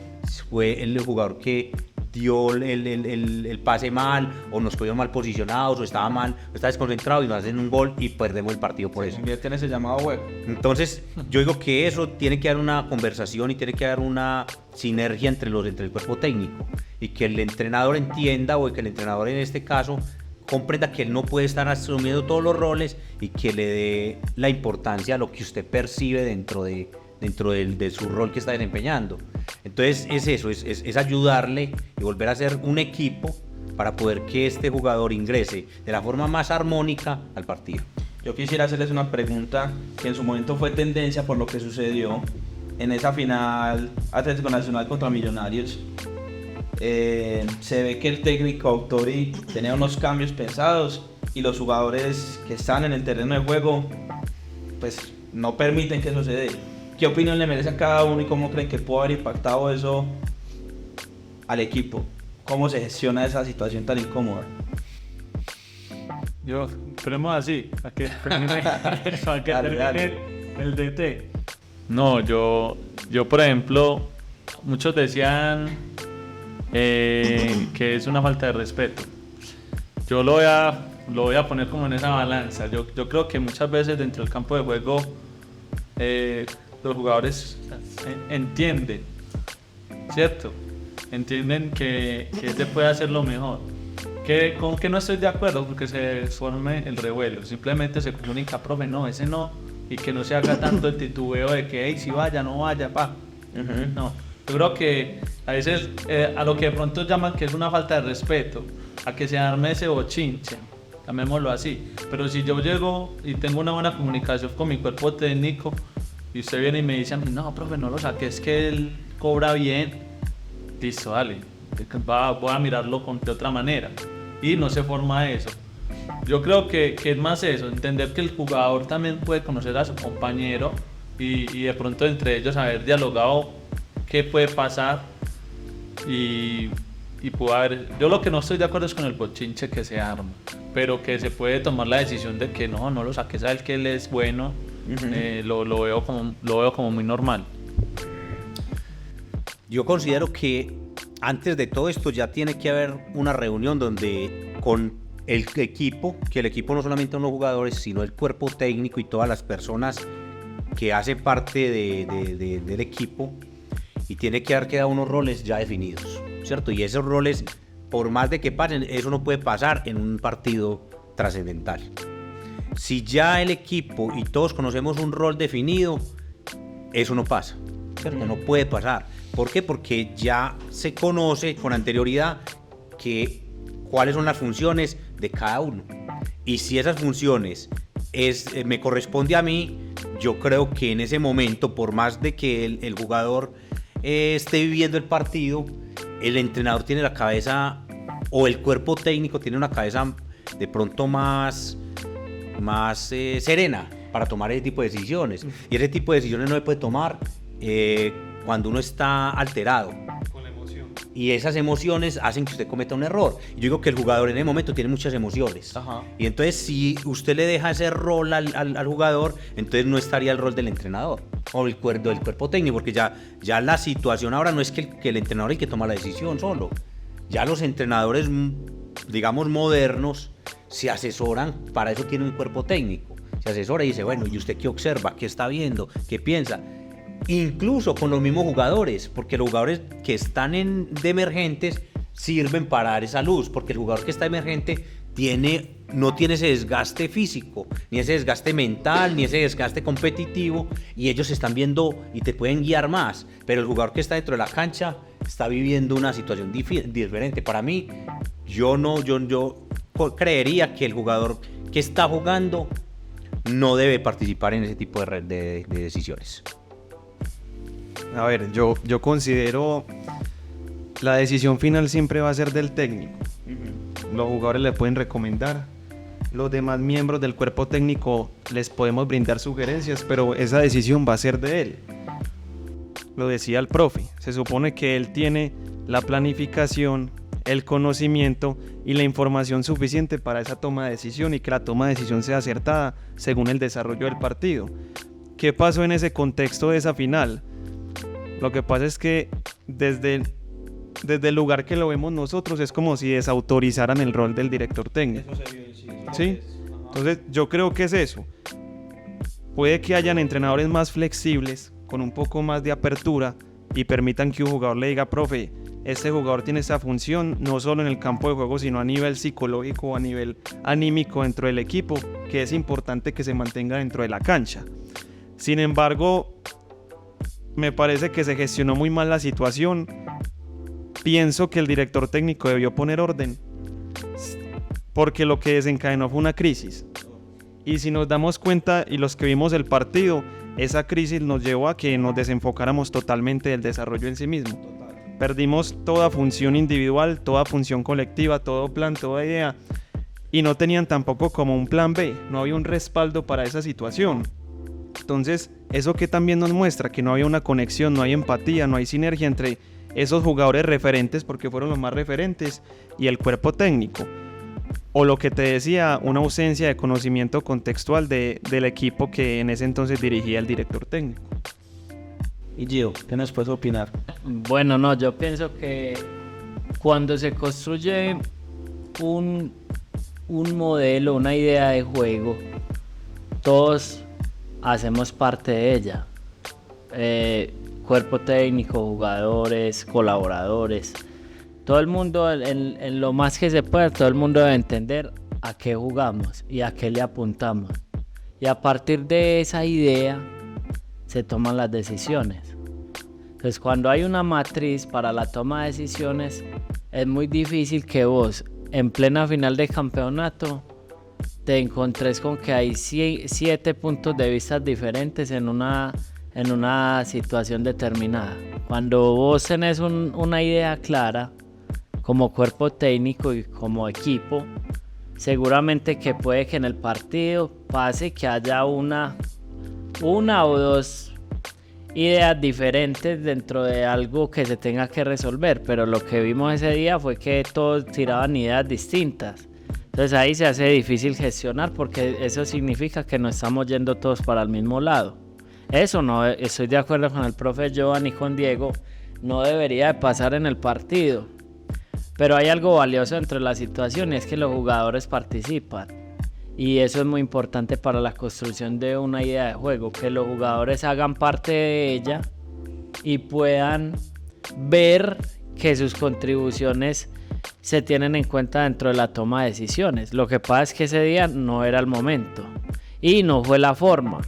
fue el jugador que dio el pase mal, o nos cogió mal posicionados, o estaba desconcentrado y nos hacen un gol y perdemos el partido por eso. Invierte en ese llamado juego. Entonces, yo digo que eso tiene que haber una conversación y tiene que haber una sinergia entre el cuerpo técnico, y que el entrenador entienda, o que el entrenador en este caso comprenda que él no puede estar asumiendo todos los roles, y que le dé la importancia a lo que usted percibe dentro de su rol que está desempeñando. Entonces es eso, es ayudarle y volver a ser un equipo para poder que este jugador ingrese de la forma más armónica al partido. Yo quisiera hacerles una pregunta que en su momento fue tendencia por lo que sucedió en esa final Atlético Nacional contra Millonarios. Se ve que el técnico Autori tenía unos cambios pensados y los jugadores que están en el terreno de juego pues no permiten que eso se dé. ¿Qué opinión le merece a cada uno y cómo creen que pudo haber impactado eso al equipo? ¿Cómo se gestiona esa situación tan incómoda? Yo, esperemos así, para que termine Dale, dale. el DT. No, yo por ejemplo, muchos decían que es una falta de respeto. Yo lo voy a poner como en esa balanza. Yo creo que muchas veces dentro del campo de juego los jugadores entienden, ¿cierto? Entienden que se puede hacer lo mejor. ¿Con qué no estoy de acuerdo? Porque se forme el revuelo. Simplemente se comunica, profe, no, ese no. Y que no se haga tanto el titubeo de que, hey, si vaya, no vaya, pa. No. Yo creo que a veces a lo que de pronto llaman que es una falta de respeto, a que se arme ese bochinche, llamémoslo así. Pero si yo llego y tengo una buena comunicación con mi cuerpo técnico y usted viene y me dice a mí, no, profe, no lo saque, es que él cobra bien, listo, dale, voy a mirarlo de otra manera. Y no se forma eso. Yo creo que es más eso, entender que el jugador también puede conocer a su compañero y de pronto entre ellos haber dialogado qué puede pasar y puede haber... Yo lo que no estoy de acuerdo es con el bochinche que se arma, pero que se puede tomar la decisión de que no lo saques a él, que él es bueno. Lo veo como muy normal. Yo considero que antes de todo esto ya tiene que haber una reunión donde con el equipo, que el equipo no solamente son los jugadores, sino el cuerpo técnico y todas las personas que hacen parte del equipo, y tiene que haber quedado unos roles ya definidos, ¿cierto? Y esos roles, por más de que pasen, eso no puede pasar en un partido trascendental. Si ya el equipo y todos conocemos un rol definido, eso no pasa, ¿cierto? No puede pasar. ¿Por qué? Porque ya se conoce con anterioridad cuáles son las funciones de cada uno. Y si esas funciones me corresponde a mí, yo creo que en ese momento, por más de que el jugador esté viviendo el partido, el entrenador tiene la cabeza, o el cuerpo técnico tiene una cabeza de pronto más serena para tomar ese tipo de decisiones. Y ese tipo de decisiones no se puede tomar cuando uno está alterado. Con la emoción. Y esas emociones hacen que usted cometa un error. Yo digo que el jugador en el momento tiene muchas emociones. Ajá. Y entonces si usted le deja ese rol al jugador, entonces no estaría el rol del entrenador o del cuerpo técnico, porque ya la situación ahora no es que el entrenador es el que toma la decisión solo. Ya los entrenadores, digamos, modernos se asesoran, para eso tiene un cuerpo técnico. Se asesora y dice, bueno, ¿y usted qué observa? ¿Qué está viendo? ¿Qué piensa? Incluso con los mismos jugadores, porque los jugadores que están de emergentes sirven para dar esa luz, porque el jugador que está emergente no tiene ese desgaste físico, ni ese desgaste mental, ni ese desgaste competitivo, y ellos están viendo y te pueden guiar más, pero el jugador que está dentro de la cancha está viviendo una situación diferente. Para mí, yo creería que el jugador que está jugando no debe participar en ese tipo de decisiones. A ver, yo considero la decisión final siempre va a ser del técnico. Los jugadores le pueden recomendar, los demás miembros del cuerpo técnico les podemos brindar sugerencias, pero esa decisión va a ser de él. Lo decía el profe, se supone que él tiene la planificación, el conocimiento y la información suficiente para esa toma de decisión, y que la toma de decisión sea acertada según el desarrollo del partido. ¿Qué pasó en ese contexto de esa final? Lo que pasa es que desde el lugar que lo vemos nosotros es como si desautorizaran el rol del director técnico. ¿Sí? Entonces yo creo que es eso. Puede que hayan entrenadores más flexibles, con un poco más de apertura, y permitan que un jugador le diga, profe, este jugador tiene esa función no solo en el campo de juego, sino a nivel psicológico o a nivel anímico dentro del equipo, que es importante que se mantenga dentro de la cancha. Sin embargo, me parece que se gestionó muy mal la situación. Pienso que el director técnico debió poner orden, porque lo que desencadenó fue una crisis. Y si nos damos cuenta, y los que vimos el partido, esa crisis nos llevó a que nos desenfocáramos totalmente del desarrollo en sí mismo. Perdimos toda función individual, toda función colectiva, todo plan, toda idea, y no tenían tampoco como un plan B, no había un respaldo para esa situación. Entonces, eso que también nos muestra que no había una conexión, no hay empatía, no hay sinergia entre esos jugadores referentes, porque fueron los más referentes, y el cuerpo técnico. O lo que te decía, una ausencia de conocimiento contextual del equipo que en ese entonces dirigía el director técnico. Y Gio, ¿qué nos puedes opinar? Bueno, no, yo pienso que cuando se construye un modelo, una idea de juego, todos hacemos parte de ella. Cuerpo técnico, jugadores, colaboradores. Todo el mundo, en lo más que se pueda, todo el mundo debe entender a qué jugamos y a qué le apuntamos. Y a partir de esa idea se toman las decisiones. Entonces, cuando hay una matriz para la toma de decisiones, es muy difícil que vos, en plena final de campeonato, te encontres con que hay 7 puntos de vista diferentes en una situación determinada. Cuando vos tenés una idea clara, como cuerpo técnico y como equipo, seguramente que puede que en el partido pase que haya una o dos ideas diferentes dentro de algo que se tenga que resolver, pero lo que vimos ese día fue que todos tiraban ideas distintas. Entonces ahí se hace difícil gestionar, porque eso significa que no estamos yendo todos para el mismo lado. Eso no, estoy de acuerdo con el profe Joan y con Diego, no debería de pasar en el partido. Pero hay algo valioso dentro de la situación, y es que los jugadores participan. Y eso es muy importante para la construcción de una idea de juego, que los jugadores hagan parte de ella y puedan ver que sus contribuciones se tienen en cuenta dentro de la toma de decisiones. Lo que pasa es que ese día no era el momento y no fue la forma.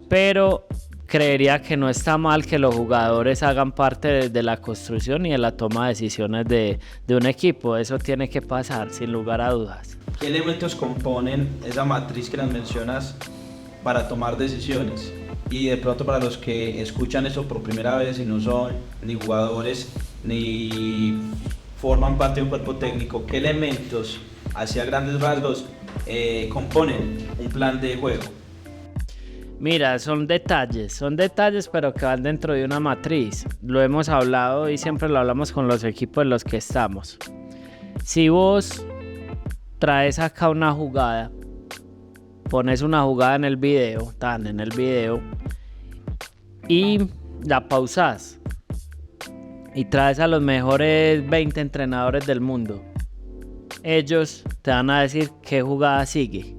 Pero creería que no está mal que los jugadores hagan parte de la construcción y de la toma de decisiones de un equipo. Eso tiene que pasar, sin lugar a dudas. ¿Qué elementos componen esa matriz que las mencionas para tomar decisiones? Y de pronto, para los que escuchan eso por primera vez y no son ni jugadores ni forman parte de un cuerpo técnico, ¿qué elementos, hacia grandes rasgos, componen un plan de juego? Mira, son detalles, pero que van dentro de una matriz. Lo hemos hablado y siempre lo hablamos con los equipos en los que estamos. Si vos traes acá una jugada, pones una jugada en el video, y la pausas y traes a los mejores 20 entrenadores del mundo, ellos te van a decir qué jugada sigue.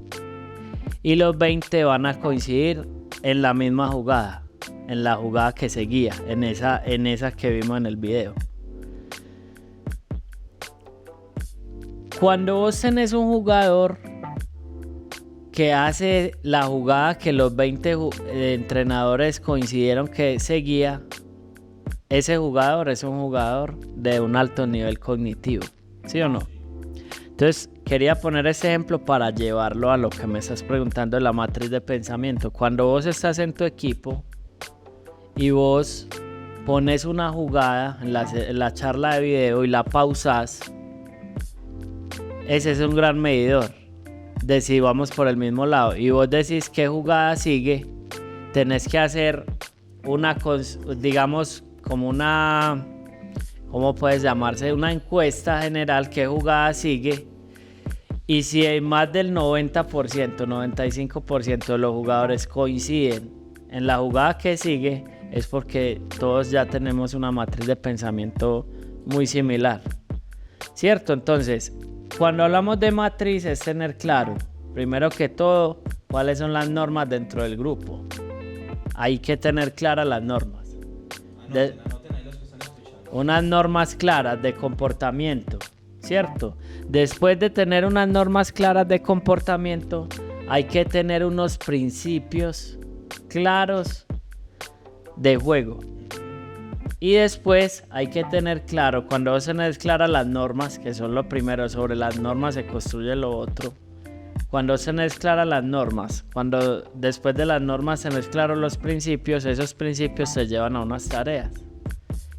Y los 20 van a coincidir en la misma jugada, en la jugada que seguía, en esa que vimos en el video. Cuando vos tenés un jugador que hace la jugada que los 20 entrenadores coincidieron que seguía, ese jugador es un jugador de un alto nivel cognitivo, ¿sí o no? Entonces, quería poner ese ejemplo para llevarlo a lo que me estás preguntando de la matriz de pensamiento. Cuando vos estás en tu equipo y vos pones una jugada en la charla de video y la pausas, ese es un gran medidor de si vamos por el mismo lado. Y vos decís qué jugada sigue, tenés que hacer digamos, como una, ¿cómo puedes llamarse? Una encuesta general, qué jugada sigue. Y si hay más del 90%, 95% de los jugadores coinciden en la jugada que sigue, es porque todos ya tenemos una matriz de pensamiento muy similar, ¿cierto? Entonces, cuando hablamos de matriz es tener claro, primero que todo, cuáles son las normas dentro del grupo. Hay que tener claras las normas. Unas normas claras de comportamiento, ¿cierto? Después de tener unas normas claras de comportamiento, hay que tener unos principios claros de juego. Y después hay que tener claro, cuando vos tenés claras las normas, que son lo primero, sobre las normas se construye lo otro. Cuando vos tenés claras las normas, cuando después de las normas tenés claros los principios, esos principios te llevan a unas tareas.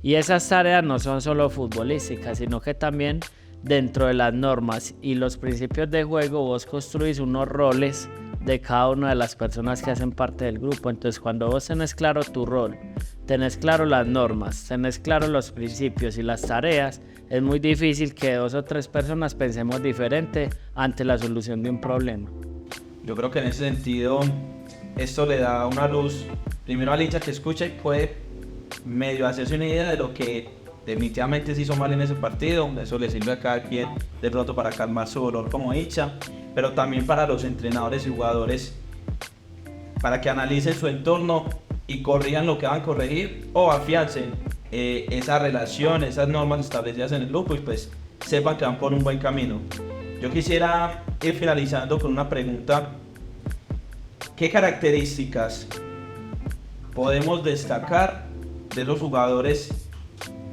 Y esas tareas no son solo futbolísticas, sino que también dentro de las normas y los principios de juego vos construís unos roles de cada una de las personas que hacen parte del grupo. Entonces, cuando vos tenés claro tu rol, tenés claro las normas, tenés claro los principios y las tareas, es muy difícil que 2 o 3 personas pensemos diferente ante la solución de un problema. Yo creo que en ese sentido esto le da una luz primero al hincha que escucha y puede medio hacerse una idea de lo que definitivamente se hizo mal en ese partido. Eso le sirve a cada quien de pronto para calmar su dolor como hincha, pero también para los entrenadores y jugadores para que analicen su entorno y corrijan lo que van a corregir o afiancen esa relación, esas normas establecidas en el grupo y pues sepan que van por un buen camino. Yo quisiera ir finalizando con una pregunta. ¿Qué características podemos destacar de los jugadores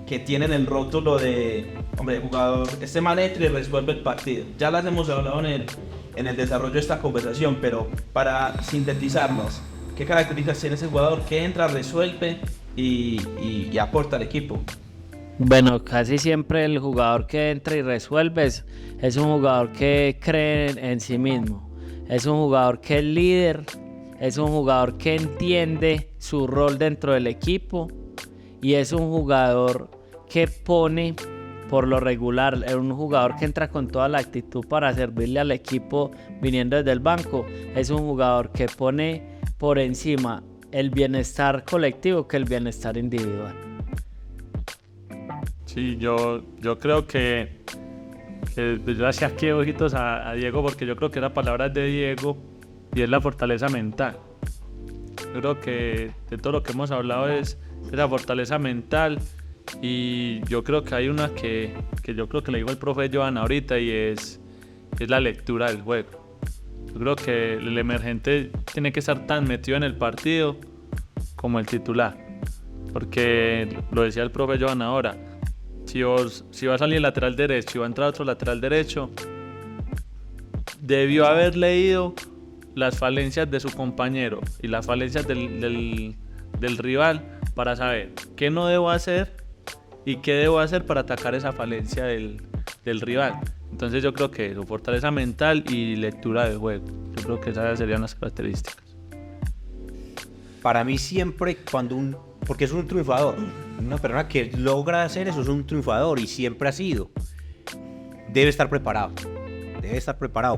que tienen el rótulo de, hombre, jugador, este man entra y resuelve el partido? Ya las hemos hablado en el desarrollo de esta conversación, pero para sintetizarlas, ¿qué características tiene ese jugador que entra, resuelve y aporta al equipo? Bueno, casi siempre el jugador que entra y resuelve es un jugador que cree en sí mismo, es un jugador que es líder, es un jugador que entiende su rol dentro del equipo y es un jugador que pone, por lo regular, es un jugador que entra con toda la actitud para servirle al equipo viniendo desde el banco, es un jugador que pone por encima el bienestar colectivo que el bienestar individual. Sí, yo creo que yo hacía aquí ojitos a Diego porque yo creo que la palabra es de Diego y es la fortaleza mental. Yo creo que de todo lo que hemos hablado es la fortaleza mental y yo creo que hay una que yo creo que le dijo el profe Johan ahorita y es la lectura del juego. Yo creo que el emergente tiene que estar tan metido en el partido como el titular, porque lo decía el profe Johan ahora, si va a salir el lateral derecho y va a entrar otro lateral derecho, debió haber leído las falencias de su compañero y las falencias del rival para saber qué no debo hacer y qué debo hacer para atacar esa falencia del rival. Entonces yo creo que su fortaleza mental y lectura del juego, yo creo que esas serían las características. Para mí siempre porque es un triunfador, una persona que logra hacer eso es un triunfador y siempre ha sido, debe estar preparado.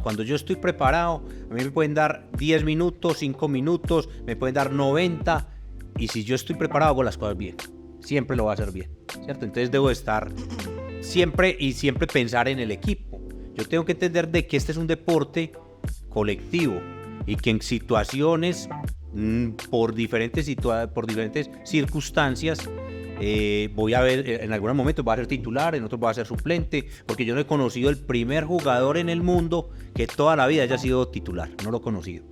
Cuando yo estoy preparado, a mí me pueden dar 10 minutos, 5 minutos, me pueden dar 90 y si yo estoy preparado hago las cosas bien, siempre lo voy a hacer bien, ¿cierto? Entonces debo estar siempre pensar en el equipo. Yo tengo que entender de que este es un deporte colectivo y que en situaciones, por diferentes circunstancias, voy a ver, en algunos momentos voy a ser titular, en otros voy a ser suplente, porque yo no he conocido el primer jugador en el mundo que toda la vida haya sido titular, no lo he conocido.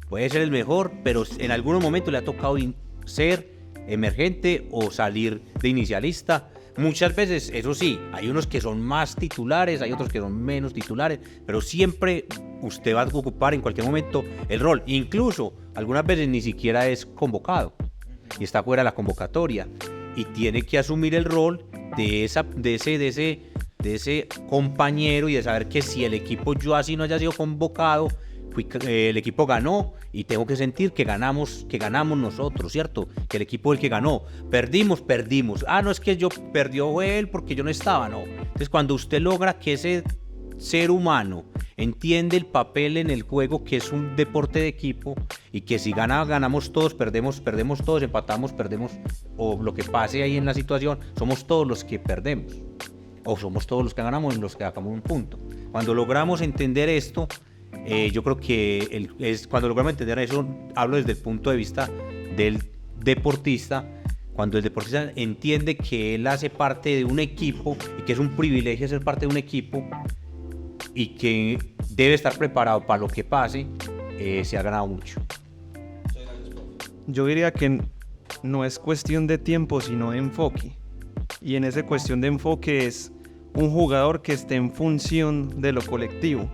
Puede ser el mejor, pero en algunos momentos le ha tocado ser emergente o salir de inicialista. Muchas veces, eso sí, hay unos que son más titulares, hay otros que son menos titulares, pero siempre usted va a ocupar en cualquier momento el rol. Incluso algunas veces ni siquiera es convocado y está fuera de la convocatoria y tiene que asumir el rol de ese compañero y de saber que si el equipo yo así no haya sido convocado, el equipo ganó y tengo que sentir que ganamos nosotros, ¿cierto? Que el equipo es el que ganó. Perdimos. No es que perdió él porque yo no estaba, no. Entonces cuando usted logra que ese ser humano entiende el papel en el juego, que es un deporte de equipo y que si ganamos todos, perdemos todos, empatamos, perdemos o lo que pase ahí en la situación, somos todos los que perdemos o somos todos los que ganamos los que sacamos un punto. Cuando logramos entender esto, yo creo que cuando logramos entender eso, hablo desde el punto de vista del deportista, cuando el deportista entiende que él hace parte de un equipo y que es un privilegio ser parte de un equipo y que debe estar preparado para lo que pase, se ha ganado mucho. Yo diría que no es cuestión de tiempo, sino de enfoque. Y en esa cuestión de enfoque es un jugador que esté en función de lo colectivo.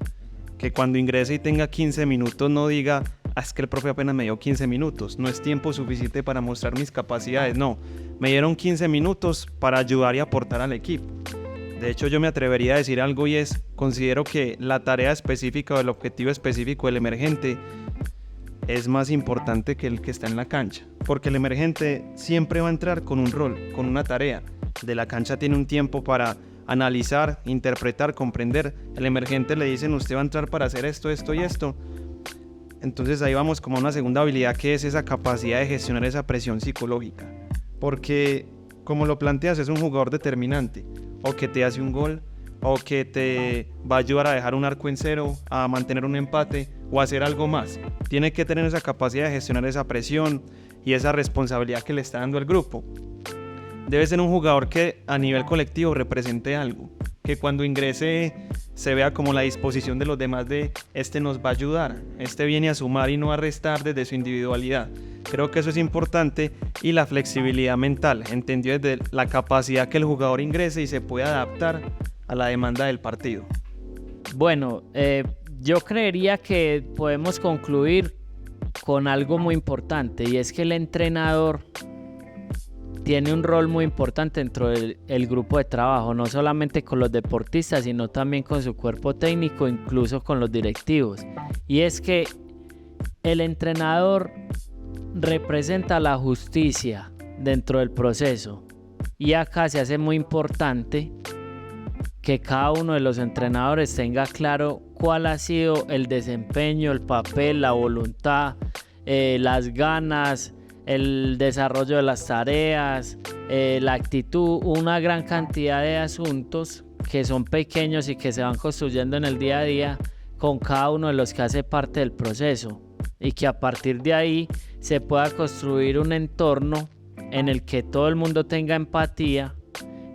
Que cuando ingrese y tenga 15 minutos no diga, es que el profe apenas me dio 15 minutos, no es tiempo suficiente para mostrar mis capacidades. No, me dieron 15 minutos para ayudar y aportar al equipo. De hecho, yo me atrevería a decir algo y es, considero que la tarea específica o el objetivo específico del emergente es más importante que el que está en la cancha. Porque el emergente siempre va a entrar con un rol, con una tarea. De la cancha tiene un tiempo para analizar, interpretar, comprender. El emergente le dicen, usted va a entrar para hacer esto, esto y esto. Entonces ahí vamos como a una segunda habilidad, que es esa capacidad de gestionar esa presión psicológica. Porque, como lo planteas, es un jugador determinante. O que te hace un gol, o que te va a ayudar a dejar un arco en cero, a mantener un empate, o a hacer algo más. Tiene que tener esa capacidad de gestionar esa presión y esa responsabilidad que le está dando el grupo. Debe ser un jugador que a nivel colectivo represente algo, que cuando ingrese se vea como la disposición de los demás de este nos va a ayudar, este viene a sumar y no a restar desde su individualidad. Creo que eso es importante, y la flexibilidad mental, entendido desde la capacidad que el jugador ingrese y se pueda adaptar a la demanda del partido. Bueno, yo creería que podemos concluir con algo muy importante, y es que el entrenador tiene un rol muy importante dentro del grupo de trabajo, no solamente con los deportistas, sino también con su cuerpo técnico, incluso con los directivos. Y es que el entrenador representa la justicia dentro del proceso, y acá se hace muy importante que cada uno de los entrenadores tenga claro cuál ha sido el desempeño, el papel, la voluntad, las ganas, el desarrollo de las tareas, la actitud, una gran cantidad de asuntos que son pequeños y que se van construyendo en el día a día con cada uno de los que hace parte del proceso, y que a partir de ahí se pueda construir un entorno en el que todo el mundo tenga empatía,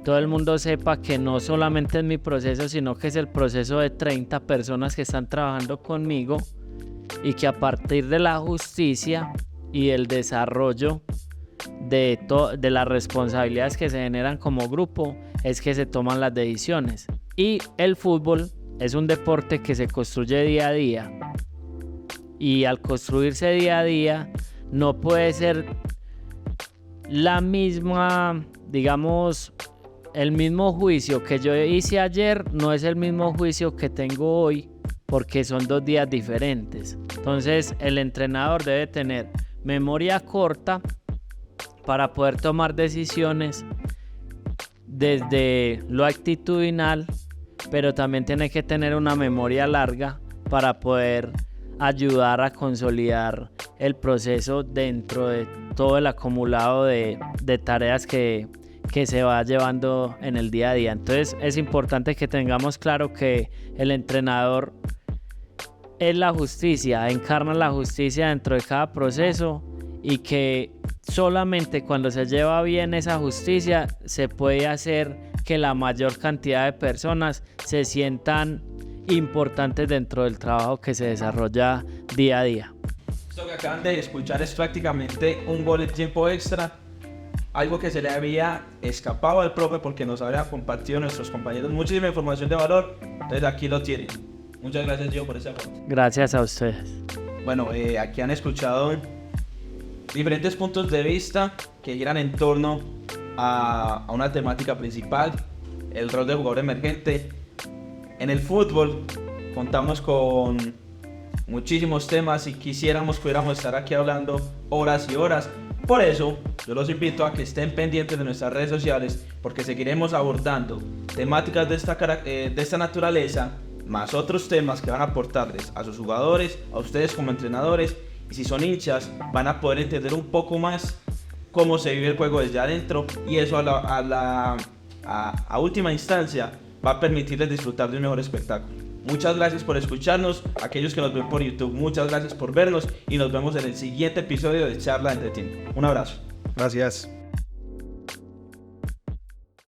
todo el mundo sepa que no solamente es mi proceso, sino que es el proceso de 30 personas que están trabajando conmigo, y que a partir de la justicia y el desarrollo de las responsabilidades que se generan como grupo es que se toman las decisiones. Y el fútbol es un deporte que se construye día a día, y al construirse día a día no puede ser la misma, digamos, el mismo juicio que yo hice ayer no es el mismo juicio que tengo hoy, porque son 2 días diferentes. Entonces el entrenador debe tener memoria corta para poder tomar decisiones desde lo actitudinal, pero también tiene que tener una memoria larga para poder ayudar a consolidar el proceso dentro de todo el acumulado de tareas que se va llevando en el día a día. Entonces es importante que tengamos claro que el entrenador es la justicia, encarna la justicia dentro de cada proceso, y que solamente cuando se lleva bien esa justicia se puede hacer que la mayor cantidad de personas se sientan importantes dentro del trabajo que se desarrolla día a día. Esto que acaban de escuchar es prácticamente un gol en tiempo extra, algo que se le había escapado al profe porque nos había compartido nuestros compañeros muchísima información de valor. Entonces aquí lo tienen. Muchas gracias, Gio, por ese aporte. Gracias a ustedes. Bueno, aquí han escuchado diferentes puntos de vista que giran en torno a una temática principal, el rol del jugador emergente. En el fútbol contamos con muchísimos temas y pudiéramos estar aquí hablando horas y horas. Por eso yo los invito a que estén pendientes de nuestras redes sociales, porque seguiremos abordando temáticas de esta naturaleza, más otros temas que van a aportarles a sus jugadores, a ustedes como entrenadores, y si son hinchas van a poder entender un poco más cómo se vive el juego desde adentro, y eso a última instancia va a permitirles disfrutar de un mejor espectáculo. Muchas gracias por escucharnos, aquellos que nos ven por YouTube, muchas gracias por vernos, y nos vemos en el siguiente episodio de Charla Entre Team. Un abrazo. Gracias.